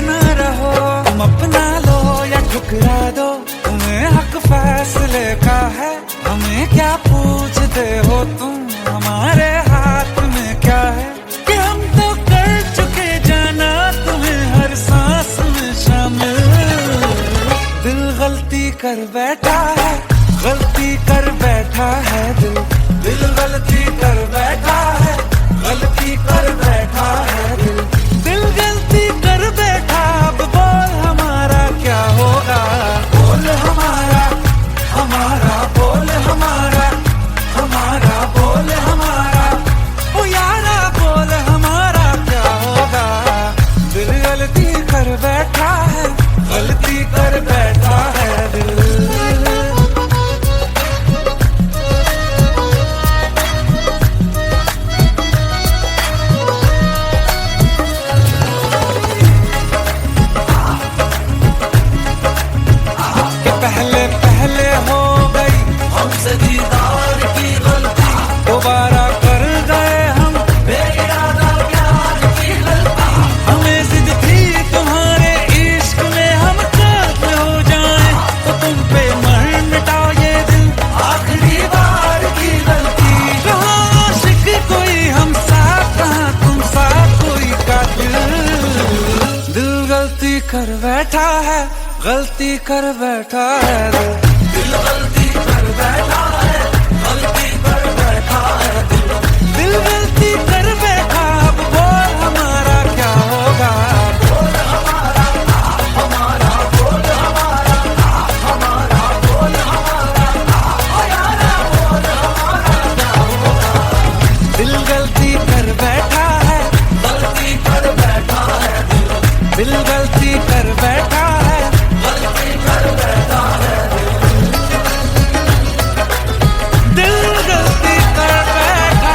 S2: न रहो, तुम अपना लो या ठुकरा दो, तुम्हें हक फैसले का है, हमें क्या पूछते हो तुम, हमारे हाथ में क्या है, कि हम तो कर चुके जाना तुम्हें हर सांस में शामिल। दिल गलती कर बैठा है, गलती कर बैठा है दिल, दिल गलती कर बैठा है, गलती कर बैठा है दिल, दिल गलती कर बैठा। अब बोल हमारा क्या होगा, बोल हमारा, हमारा बोल हमारा, हमारा बोल हमारा, ओ यारा बोल हमारा क्या होगा। दिल गलती कर बैठा है, गलती कर बैठा है दिल। कि पहले पहले हो गई हमसे दीदार की गलती, दोबारा कर गए हम बेइरादा प्यार की गलती, हमें जिद थी तुम्हारे इश्क में हम काफिर हो जाएं, तो तुम पे मर मिटा ये दिल, आखिरी बार की गलती। कहाँ आशिक कोई हम साथ, कहाँ तुम साथ कोई कातिल। दिल गलती कर बैठा है, गलती कर बैठा है दिल, दिल गलती कर बैठा है, गलती कर बैठा है दिल, दिल गलती कर बैठा। अब बोल हमारा क्या होगा, बोल हमारा, हमारा बोल हमारा, हमारा बोल हमारा, ओ यारा बोल हमारा क्या होगा। दिल गलती कर बैठा है, गलती कर बैठा है दिल, दिल गलती कर बैठा है, गलती कर बैठा है दिल, दिल गलती कर बैठा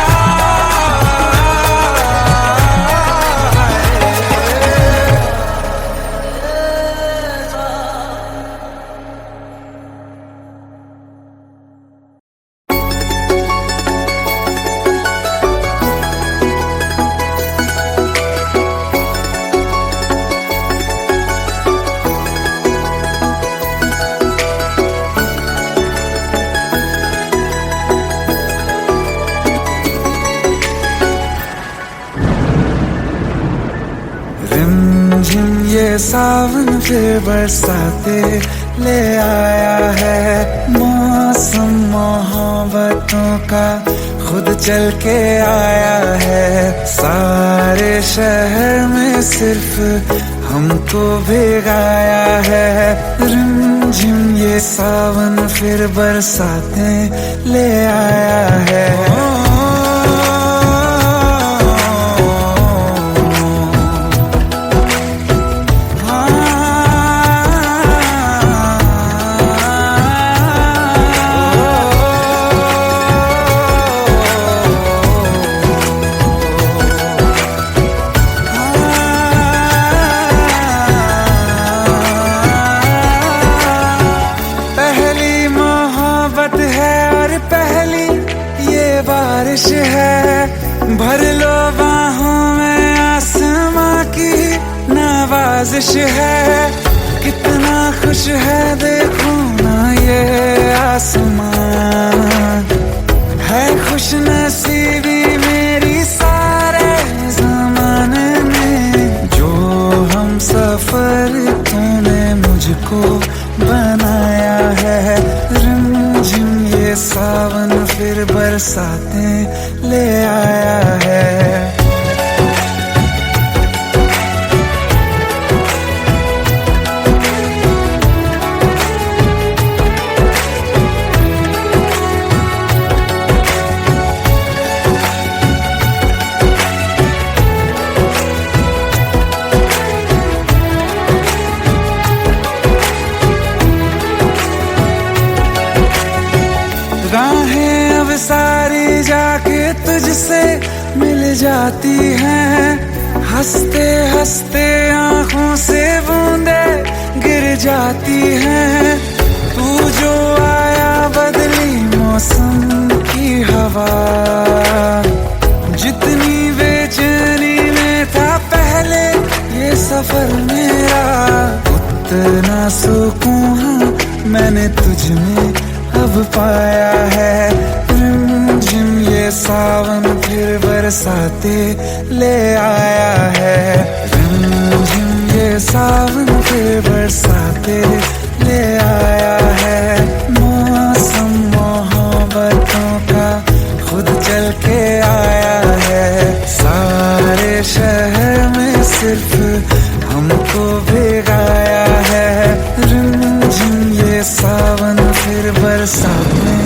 S2: रिमझिम ये सावन फिर बरसाते ले आया है, मौसम मोहब्बतों का खुद चल के आया है, सारे शहर में सिर्फ हमको भिगाया है। रिमझिम ये सावन फिर बरसाते ले आया है। बारिश है, भर लो बाहों में आसमां की नवाजिश है, कितना खुश है देखो ना ये आसमां, है खुश नसीबी मेरी सावन फिर बरसातें ले आया है। राहें अब सारी जाके तुझसे मिल जाती हैं, हंसते हंसते आंखों से बूंदे गिर जाती हैं। तू जो आया बदली मौसम की हवा, जितनी बेचैनी में था पहले ये सफर मेरा, उतना सुकून मैंने तुझ में अब पाया है। रिमझिम ये सावन फिर बरसाते ले आया है। रिमझिम ये सावन फिर बरसाते ले आया है। मौसम मोहब्बतों का खुद चल के आया है। सारे शहर में सिर्फ हमको भिगाया है। रिमझिम ये सावन फिर बरसात में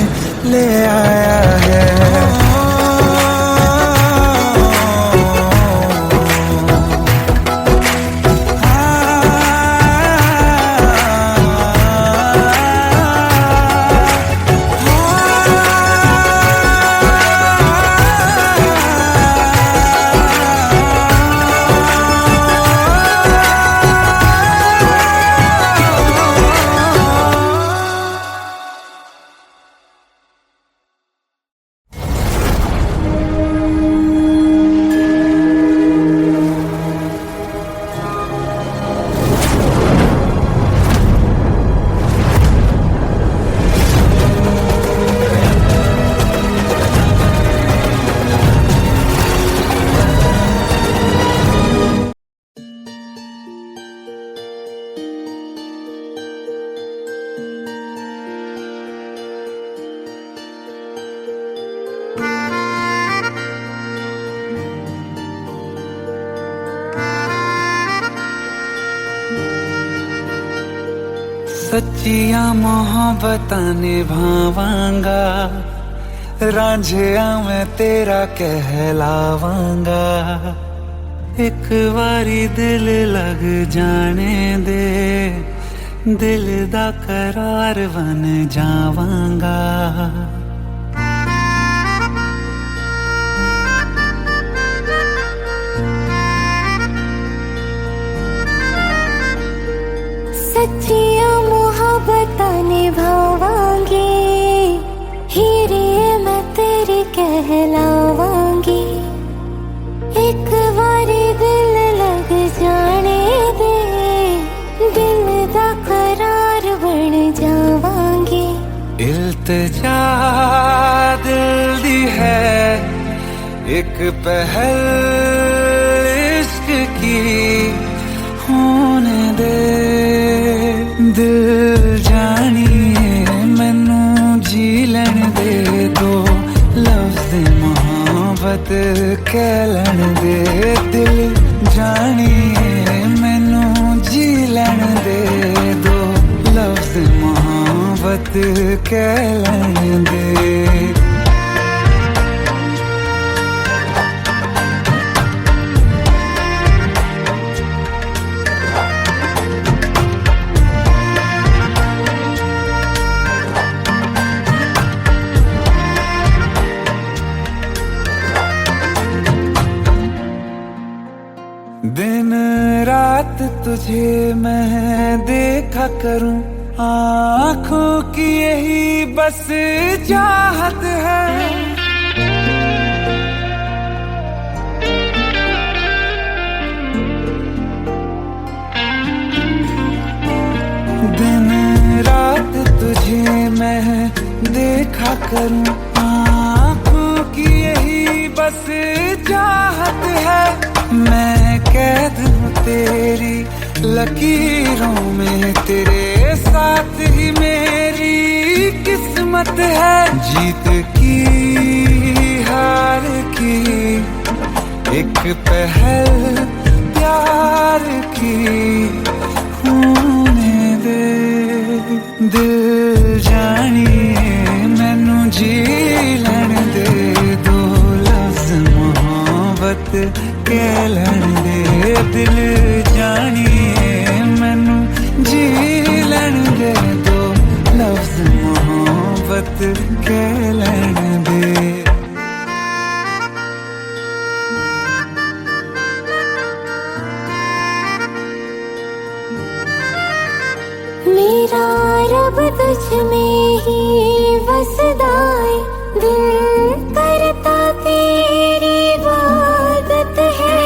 S2: ले आया है। सच्चियां मोहब्बतां निभावांगा, रांझिया मैं तेरा कहलावांगा। एक बारी दिल लग जाने दे, दिल दा करार बन जावांगा।
S5: सच्चियां मोहब्बतां निभावांगी, हीरे मैं तेरी कहलावांगी। एक बारी दिल लग जाने दे, दिल दा करार बन जावांगी।
S2: इल्तिजा दिल दी है एक पहल इश्क की होने दे। दिल जानिए मैनू जी लैन दे, दो लफ्ज़ मोहब्बत कह लैन दे। दिल जानिए मैनू जी लैन दे, दो लफ्ज़ मोहब्बत कह लैन दे। दिन रात तुझे मैं देखा करूं, आँखों की यही बस चाहत है। दिन रात तुझे मैं देखा करूं, आँखों की यही बस चाहत है। मैं कैद हूँ तेरी लकीरों में तेरे साथ ही मेरी किस्मत है। जीत की हार की एक पहल प्यार की होने दे। दिल जानिए मैनू जी लैण दे, दो लफ्ज़ मोहब्बत कह लैण दे। दिल जानिए मैनू जी लैण दे, दो लफ्ज़ मोहब्बत कह लैण दे।
S5: मेरा रब तुझ में ही वसदा है, दिल करता तेरी इबादत है।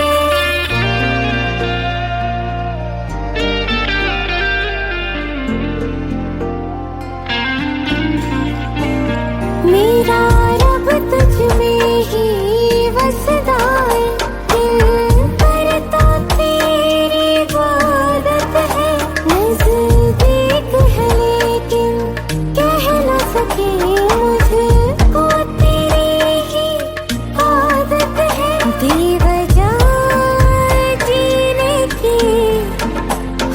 S5: मेरा रब तुझ में ही वसदा है, दिल करता तेरी इबादत है। नज़दीक है लेकिन कह न सके, मुझको तेरी ही आदत है। बेवजह जीने की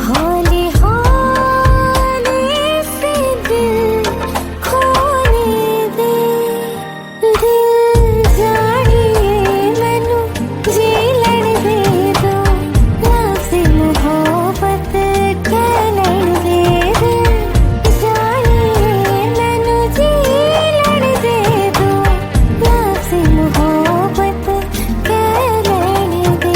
S5: हौले हौले से दिल खोने दे। दिल जानिए मैनू जी लैण दे, दो लफ्ज़ मोहब्बत कह लैण दे। दिल जानिए मैनू जी लैण दे, दो लफ्ज़ मोहब्बत कह लैण दे।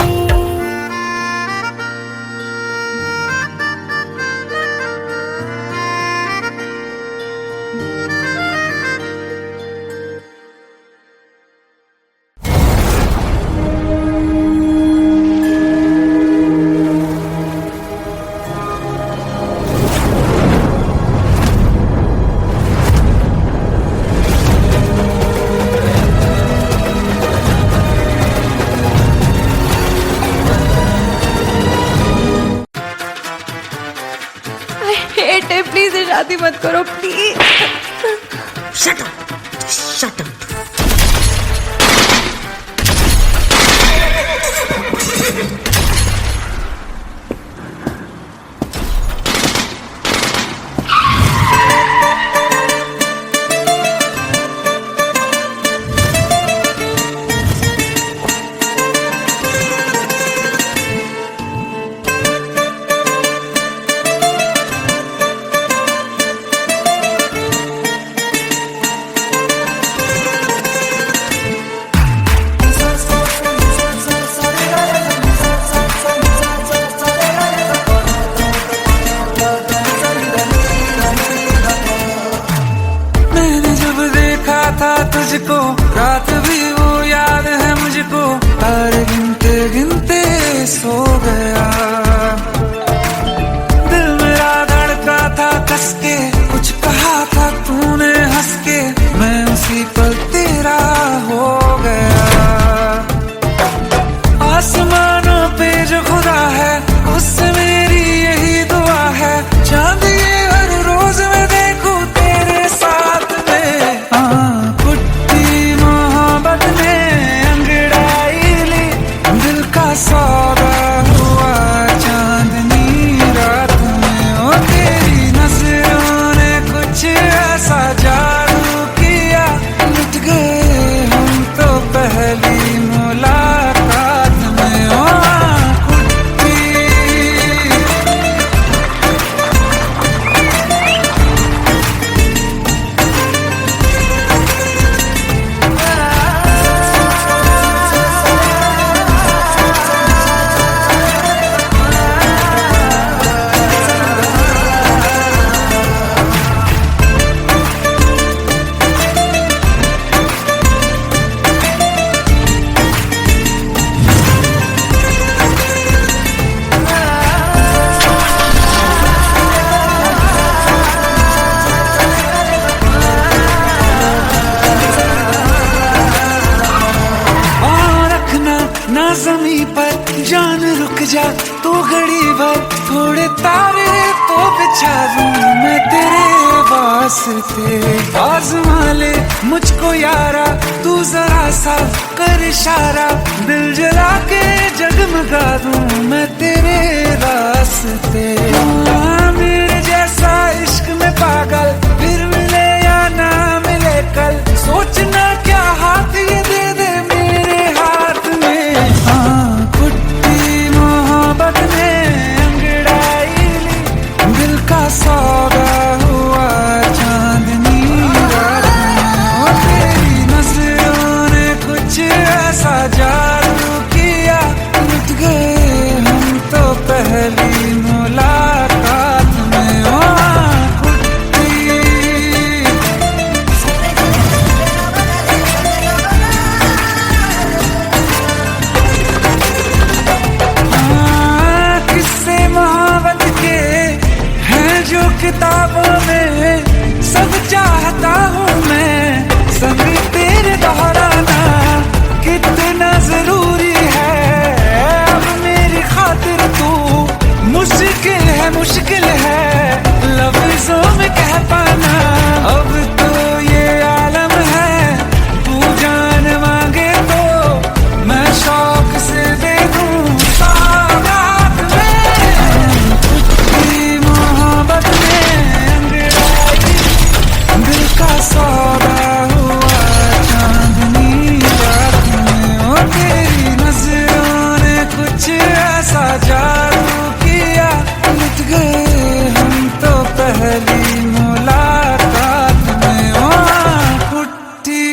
S6: हेट है, प्लीज ये शादी मत करो please.
S7: Shut up, shut up.
S2: मैंने जब देखा था तुझको, रात भी वो याद है मुझको। तारे गिनते गिनते सो गया, दिल मेरा धड़का था कस के। कुछ कहा था तूने हंस के, मैं उसी पल तेरा हो गया। आसमानों पे जो खुदा है, उससे मेरी यही दुआ है। चांद ये हर रोज मैं देखूं तेरे साथ में। पुट्टी मोहब्बत ने अंगड़ाई ली, दिल का सौदा हुआ चांदनी रात में। ओ तेरी नजरों ने कुछ ऐसा जादू किया, लुट गए हम तो पहली मुलाकात में। ओ कुट्टी ना जमी पर जान रुक जा तू घड़ी भर, थोड़े तारे तो बिछा दूं मैं तेरे वास्ते। आज़मा ले मुझको यारा, तू जरा सा कर इशारा, दिल जला के जगमगा दूं मैं तेरे रास्ते। मेरे जैसा इश्क में पागल फिर मिले या ना मिले कल, सोचना क्या हाथ ये दे दे मेरे हाथ में। हाँ कुट्टी मोहब्बत ने अंगड़ाई ली, दिल का सौदा हुआ चांदनी रात में। तेरी नजरों ने कुछ ऐसा जादू किया, लुट गए हम तो पहली मुलाकात में। ओ किताबों में सब चाहता हूँ मैं, संग तेरे दोहराना कितना जरूरी है। अब मेरी खातिर तू मुश्किल है लफ्जों में कह पाना। अब तो ये आलम है, तू जान मांगे तो मैं शौक से दे दूँ सौगात में। तेरी मोहब्बत दिल का सौदा हुआ चांदनी रात में। ओ तेरी नजरों ने कुछ ऐसा जादू किया, लुट गए हम तो पहली मुलाकात में। ओ कुट्टी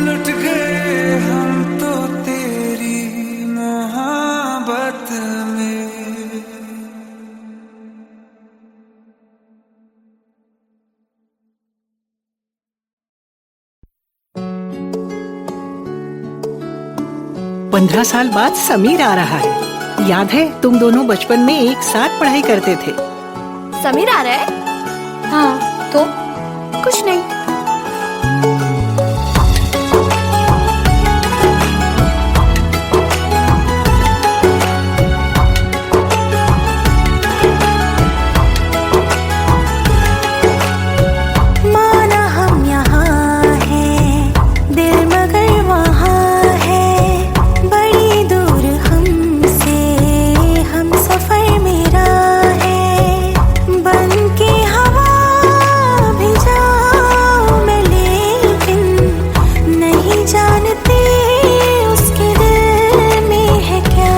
S2: लुट गए हम तो तेरी मोहब्बत में।
S8: पंद्रह साल बाद समीर आ रहा है। याद है तुम दोनों बचपन में एक साथ पढ़ाई करते थे।
S6: समीर आ रहा है? हाँ तो कुछ नहीं।
S5: माना हम यहाँ हैं, दिल मगर वहाँ है, बड़ी दूर हमसे हम सफर मेरा है। बन के हवा भी जाऊं मैं, लेकिन नहीं जानते उसके दिल में है क्या।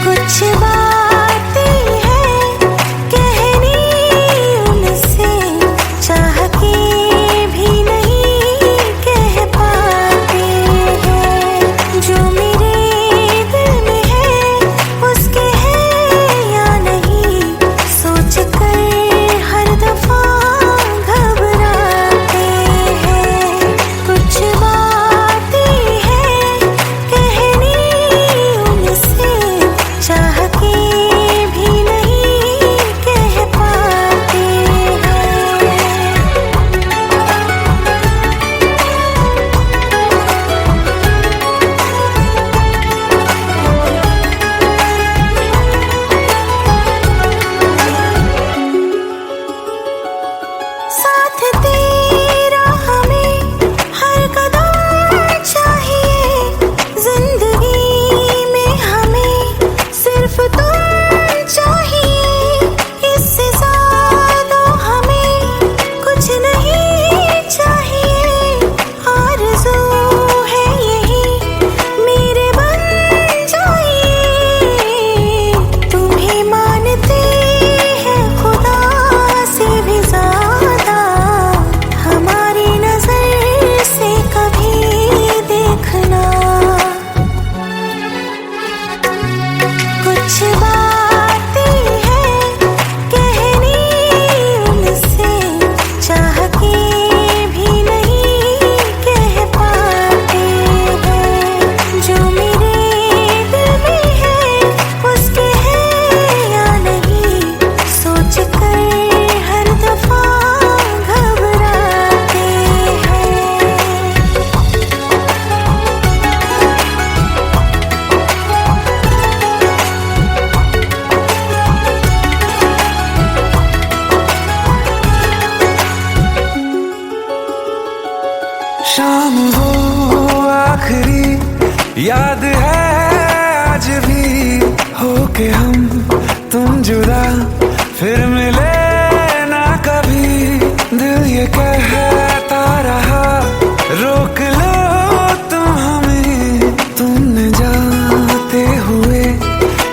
S5: कुछ बातें हैं कहनी उनसे, चाह के भी नहीं कह पाते हैं। जो मेरे दिल में है उसके है या नहीं, सोच कर हर दफा घबराते हैं। कुछ बातें हैं कहनी उनसे, चाह
S2: के हम तुम जुदा फिर मिले ना कभी, दिल ये कहता रहा रोक लो तुम हमें, तुमने जाते हुए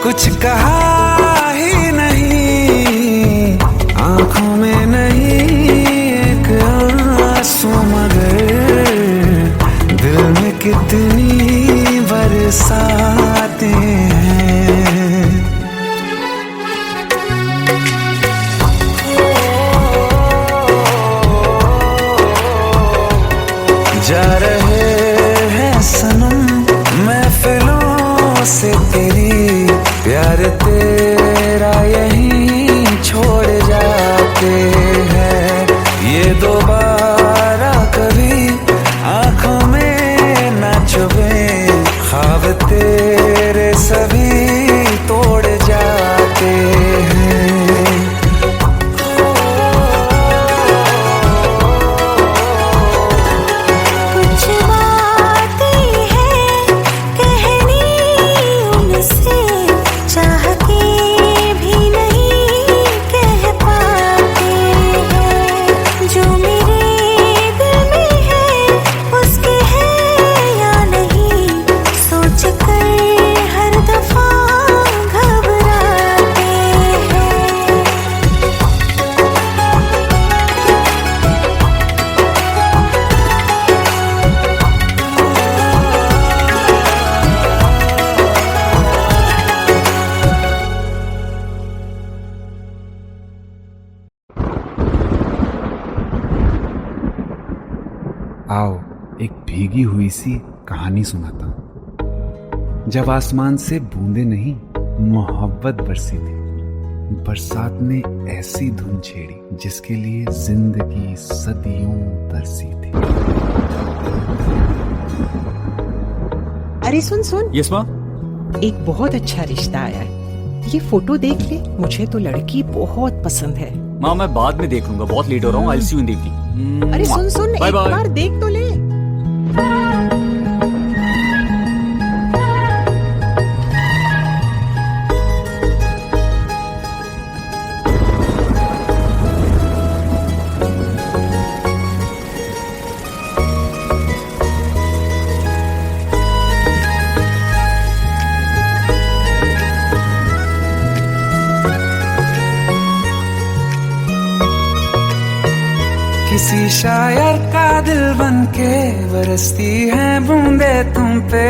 S2: कुछ कहा ही नहीं, आंखों में नहीं एक आंसू मगर दिल में कितनी बरसाते हैं। जा रहे हैं सनम महफिलों से तेरी, प्यार तेरा यहीं छोड़ जाते हैं, ये दोबारा कभी आंखों में ना चुभे, ख्वाब तेरे सभी तोड़ जाते हैं।
S5: कुछ बातें हैं कहनी उनसे, चाह के भी नहीं कह पाते हैं, जो मेरे दिल में है उसके है या नहीं, सोच कर हर दफा घबराते हैं।
S1: आओ एक भीगी हुई सी कहानी सुनाता हूं। जब आसमान से बूंदे नहीं मोहब्बत बरसी थी, बरसात ने ऐसी धुन छेड़ी जिसके लिए जिंदगी सदियों तरसी थी।
S8: अरे सुन सुन,
S9: यस माँ।
S8: एक बहुत अच्छा रिश्ता आया है, ये फोटो देख ले, मुझे तो लड़की बहुत पसंद है।
S9: माँ मैं बाद में देख लूंगा, बहुत लेट हो रहा हूँ। आई सी यू इन द इवनिंग।
S8: अरे सुन सुन,
S9: बाय
S8: एक
S9: बाय।
S8: बार देख तो ले।
S2: किसी शायर का दिल बनके बरसती हैं बूंदे तुम पे,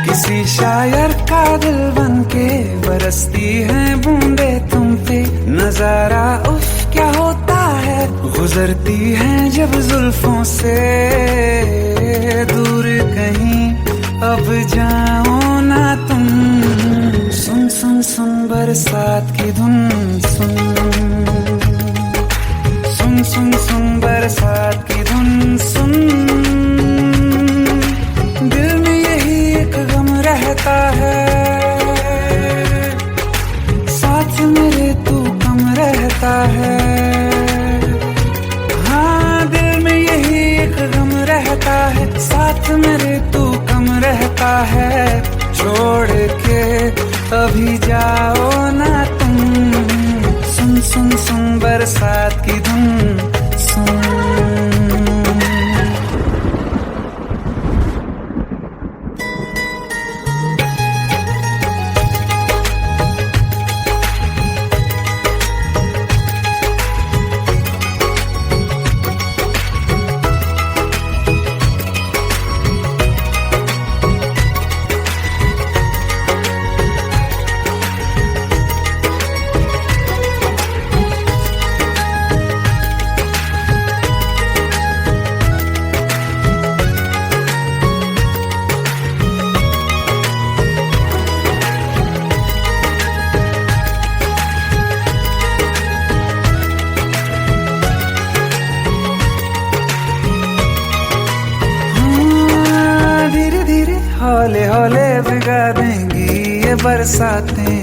S2: किसी शायर का दिल बनके बरसती हैं बूंदे तुम पे, नजारा उफ क्या होता है, गुजरती हैं जब जुल्फों से दूर कहीं अब जाओ ना तुम, सुन सुन सुन बरसात की धुन, सुन सुन सुन सुन बरसात की धुन, सुन दिल में यही एक गम रहता है, साथ मेरे तू कम रहता है, हाँ दिल में यही एक गम रहता है, साथ मेरे तू कम रहता है, छोड़ के अभी जाओ ना तुम, सुन सुन सुन बरसात की धुन, सुन। हौले हौले भिगा देंगी ये बरसातें,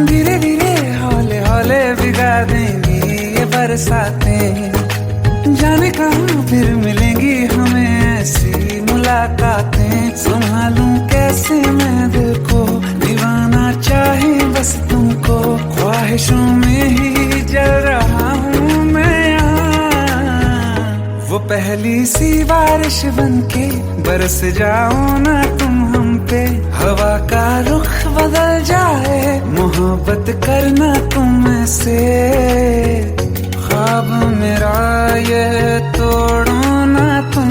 S2: धीरे धीरे हौले हौले भिगा देंगी ये बरसातें, जाने कहाँ फिर मिलेंगी हमें ऐसी मुलाकातें। संभालूं कैसे मैं दिल को, दीवाना चाहे बस तुमको, ख्वाहिशों में ही जल रहा हूँ मैं यहाँ। वो पहली सी बारिश बनके बरस जाओ ना तुम हम पे, हवा का रुख बदल जाए, मोहब्बत करना तुम से। ख्वाब मेरा ये तोड़ो ना तुम।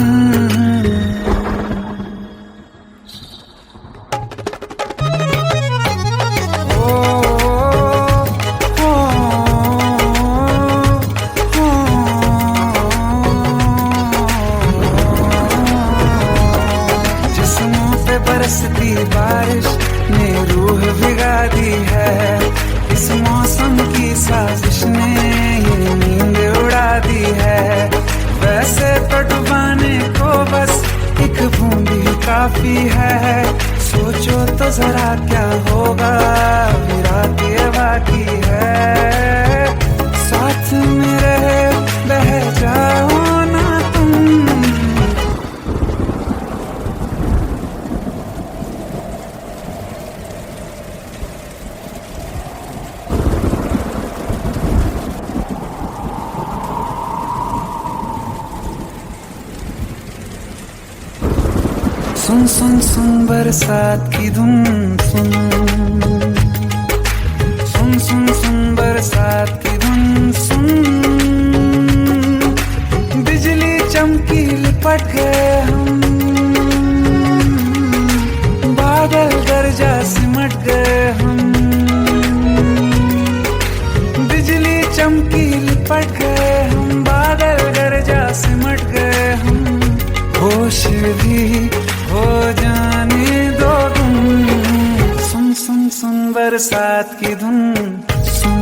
S2: जिस्मों पे बरसती बारिश ने रूह भिगा दी है, इस मौसम की साजिश ने ये नींद उड़ा दी है। वैसे तो डुबाने को बस एक बूंद ही काफी है, सोचो तो जरा क्या होगा, अभी रात ये बाकी है। साथ मेरे बह जाओ ना तुम। सुन सुन सुन बरसात की धुन सुन, सुन सुन सुन बरसात की धुन सुन। बिजली चमकी लिपट गए हम, बादल गरजा सिमट गए हम। बिजली चमकी लिपट गए हम, बादल गरजा सिमट गए हम। होश भी हो जाने दो तुम, सुन सुन सुन बरसात की धुन सुन,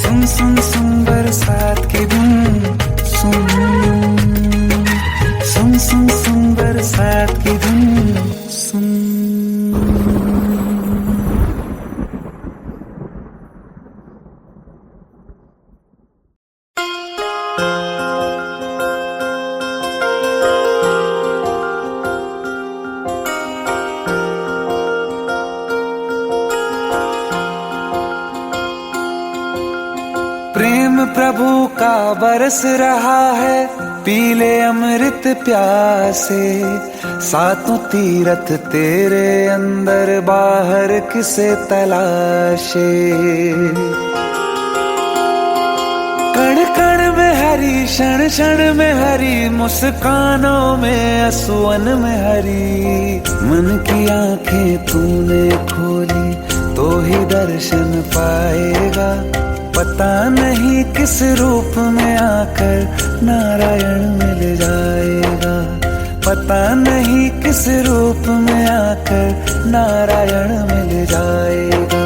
S2: सुन सुन सुन बरसात की धुन सुन, सुन सुन सुन बरसात की धुन सुन। प्रेम प्रभु का बरस रहा है, पीले अमृत प्यासे। सातों तीरथ तेरे अंदर, बाहर किसे तलाशे। कण कण में हरी, क्षण क्षण में हरी, मुस्कानों में असुवन में हरी। मन की आंखें तूने खोली तो ही दर्शन पाएगा, पता नहीं किस रूप में आकर नारायण मिल जाएगा। पता नहीं किस रूप में आकर नारायण मिल जाएगा।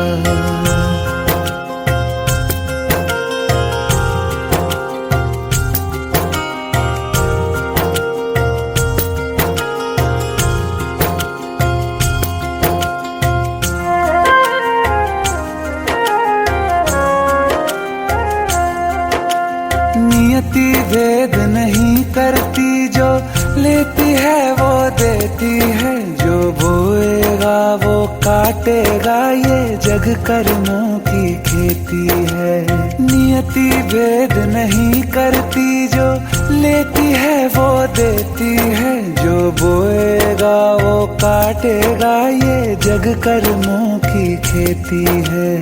S2: नियति भेद नहीं करती, जो लेती है वो देती है। जो बोएगा वो काटेगा, ये जग कर्मों की खेती है। नियति भेद नहीं करती, जो लेती है वो देती है। जो बोएगा वो काटेगा, ये जग कर्मों की खेती है।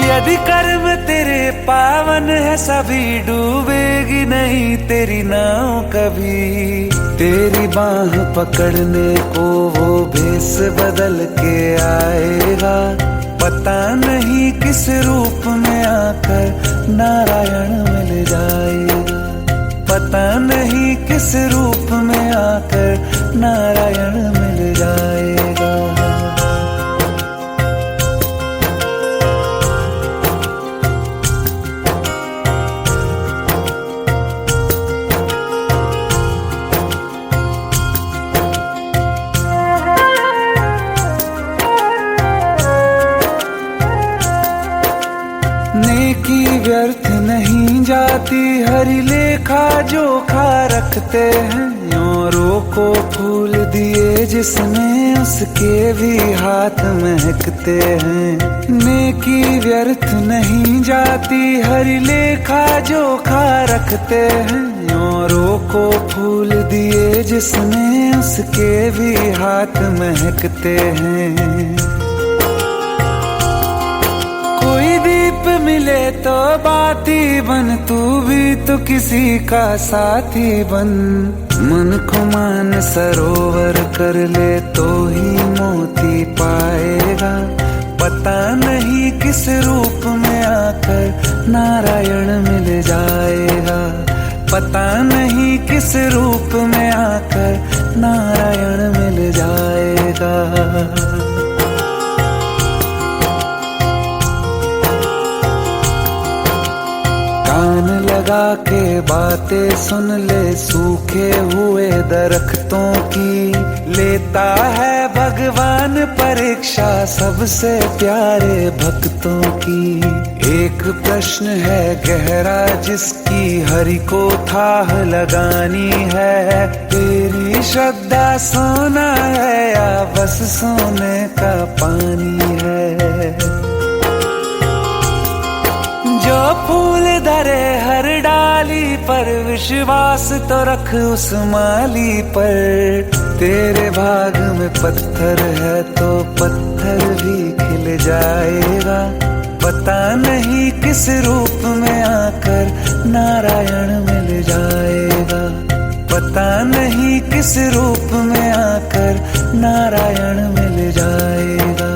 S2: यदि कर्म तेरे पावन है, सभी डूबेगी नहीं तेरी नाव कभी। तेरी बाह पकड़ने को वो भेष बदल के आएगा, पता नहीं किस रूप में आकर नारायण मिल जाएगा। पता नहीं किस रूप में आकर नारायण मिल जाएगा। हरी लेखा जोखा रखते हैं, औरों को फूल दिए जिसमें उसके भी हाथ महकते हैं। नेकी व्यर्थ नहीं जाती, हरी लेखा जोखा रखते हैं, औरों को फूल दिए जिसमें उसके भी हाथ महकते हैं। कोई दीप मिले तो बाती बन, तू भी तो किसी का साथी बन। मन को मान सरोवर कर ले तो ही मोती पाएगा, पता नहीं किस रूप में आकर नारायण मिल जाएगा, पता नहीं किस रूप में आकर नारायण मिल जाएगा। कान लगा के बातें सुन ले सूखे हुए दरख्तों की, लेता है भगवान परीक्षा सबसे प्यारे भक्तों की। एक प्रश्न है गहरा जिसकी हरि को थाह लगानी है, तेरी श्रद्धा सोना है या बस सोने का पानी है। जो फूल धरे हर डाली पर, विश्वास तो रख उस माली पर। तेरे भाग में पत्थर है तो पत्थर भी खिल जाएगा, पता नहीं किस रूप में आकर नारायण मिल जाएगा, पता नहीं किस रूप में आकर नारायण मिल जाएगा,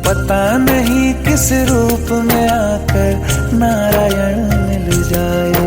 S2: पता नहीं किस रूप में आकर नारायण मिल जाए।